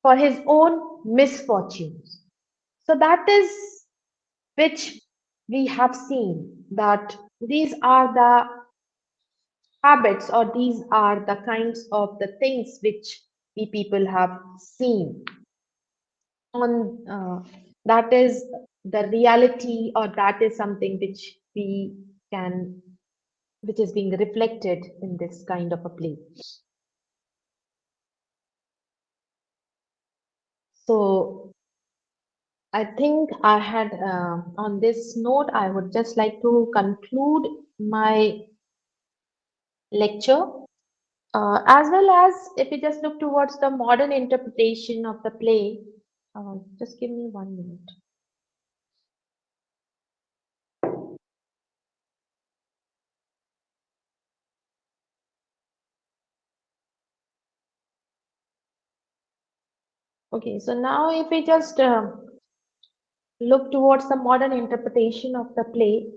for his own misfortunes. So that is which we have seen that these are the habits or these are the kinds of the things which we people have seen on that is the reality or that is something which we can which is being reflected in this kind of a play. So I think I had on this note I would just like to conclude my lecture. As well as if we just look towards the modern interpretation of the play, just give me 1 minute. Okay, so now if we just look towards the modern interpretation of the play,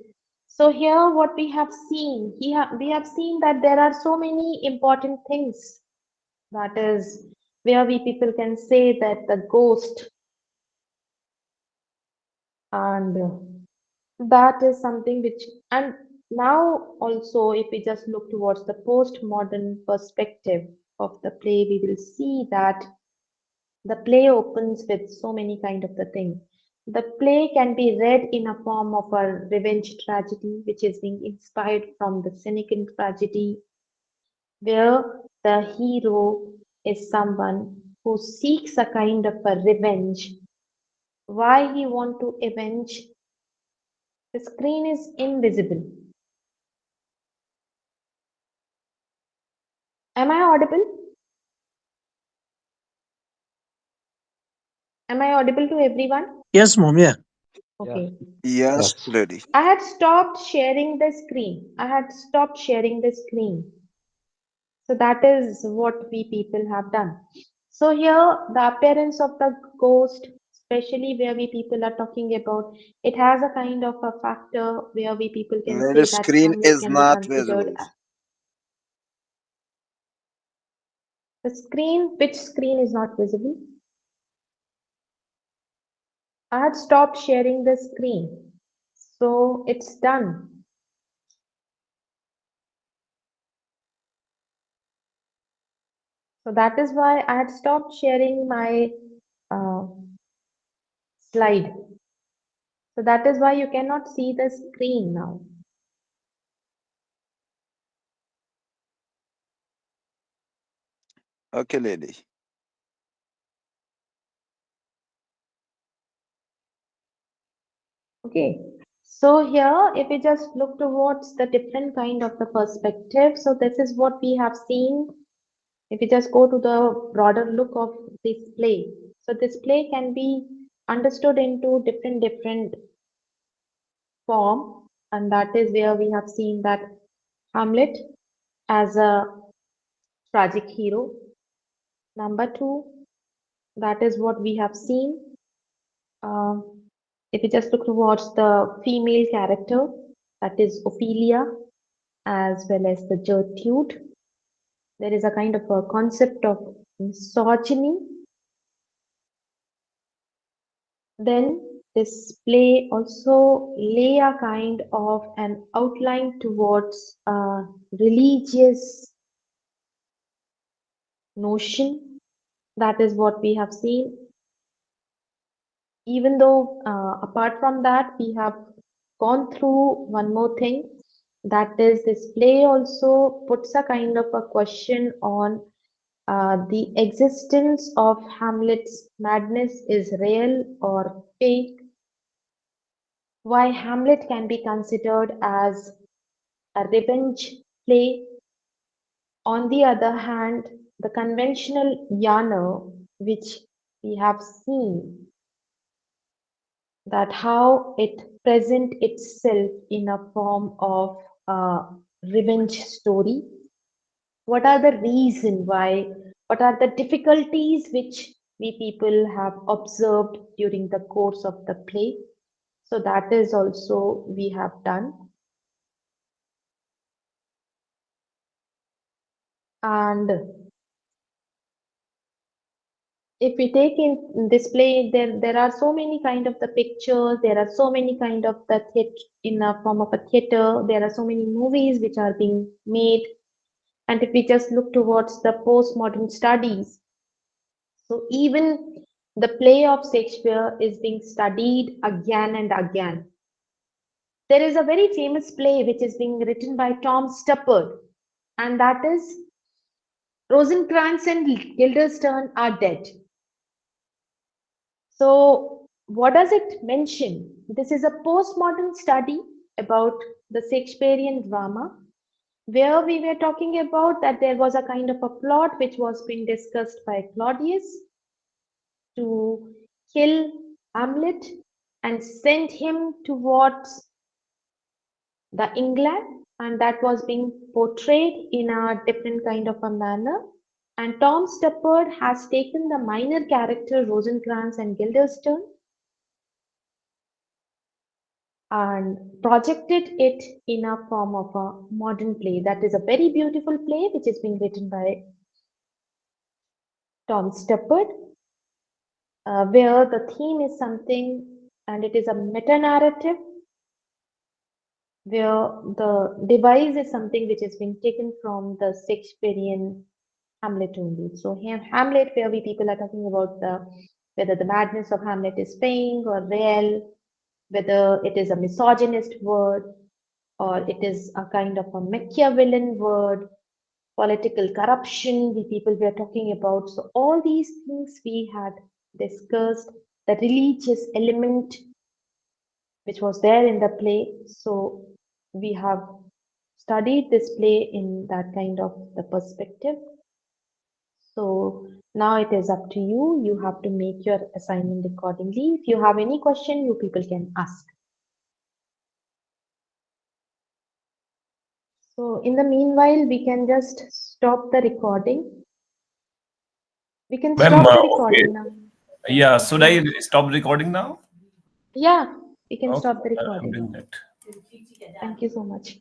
so here what we have seen, we have seen that there are so many important things. That is where we people can say that the ghost and that is something which, and now also, if we just look towards the postmodern perspective of the play, we will see that the play opens with so many kind of the thing. The play can be read in a form of a revenge tragedy, which is being inspired from the Senecan tragedy, where the hero is someone who seeks a kind of a revenge. Why he want to avenge? The screen is invisible. Am I audible? Am I audible to everyone? Yes, mom. Yeah. Yes. Okay. Yes, Yes. lady. I had stopped sharing the screen. I had stopped sharing the screen. So that is what we people have done. So here the appearance of the ghost, especially where we people are talking about, it has a kind of a factor where we people can Lady, say that screen Hamlet is can be not considered visible. the screen. Which screen is not visible? I had stopped sharing the screen. So it's done. So that is why I had stopped sharing my uh, slide. So that is why you cannot see the screen now. Okay, lady. Okay. So here, if we just look towards the different kind of the perspective, so this is what we have seen. If we just go to the broader look of this play, so this play can be understood into different form, and that is where we have seen that Hamlet as a tragic hero. Number two, that is what we have seen. If we just look towards the female character, that is Ophelia, as well as the Gertrude, there is a kind of a concept of misogyny. Then this play also lay a kind of an outline towards a religious notion. That is what we have seen. even though apart from that, we have gone through one more thing, that is this play also puts a kind of a question on the existence of Hamlet's madness is real or fake, why Hamlet can be considered as a revenge play. On the other hand, the conventional genre, which we have seen that how it present itself in a form of a revenge story. What are the reason why? What are the difficulties which we people have observed during the course of the play? So that is also we have done. And if we take in display, there are so many kind of the pictures, there are so many kind of the theater in a form of a theater, there are so many movies which are being made. And if we just look towards the postmodern studies, so even the play of Shakespeare is being studied again and again. There is a very famous play which is being written by Tom Stoppard, and that is Rosencrantz and Guildenstern are dead. So, what does it mention? This is a postmodern study about the Shakespearean drama, where we were talking about that there was a kind of a plot which was being discussed by Claudius to kill Hamlet and send him towards the England, and that was being portrayed in a different kind of a manner. And Tom Stoppard has taken the minor character Rosencrantz and Guildenstern and projected it in a form of a modern play. That is a very beautiful play which is being written by Tom Stoppard, where the theme is something and it is a meta narrative where the device is something which has been taken from the Shakespearean Hamlet only. So here Hamlet, where we people are talking about the whether the madness of Hamlet is fake or real, whether it is a misogynist word or it is a kind of a Machiavellian word, political corruption we people were talking about. So all these things we had discussed, the religious element which was there in the play. So we have studied this play in that kind of the perspective. So now it is up to you. You have to make your assignment accordingly. If you have any question, you people can ask. So in the meanwhile, we can just stop the recording. We can Ma'am, stop the okay. recording now. Yeah, should Yeah. I stop recording now? Yeah, we can Okay, stop the I'm recording. doing that. Thank you so much.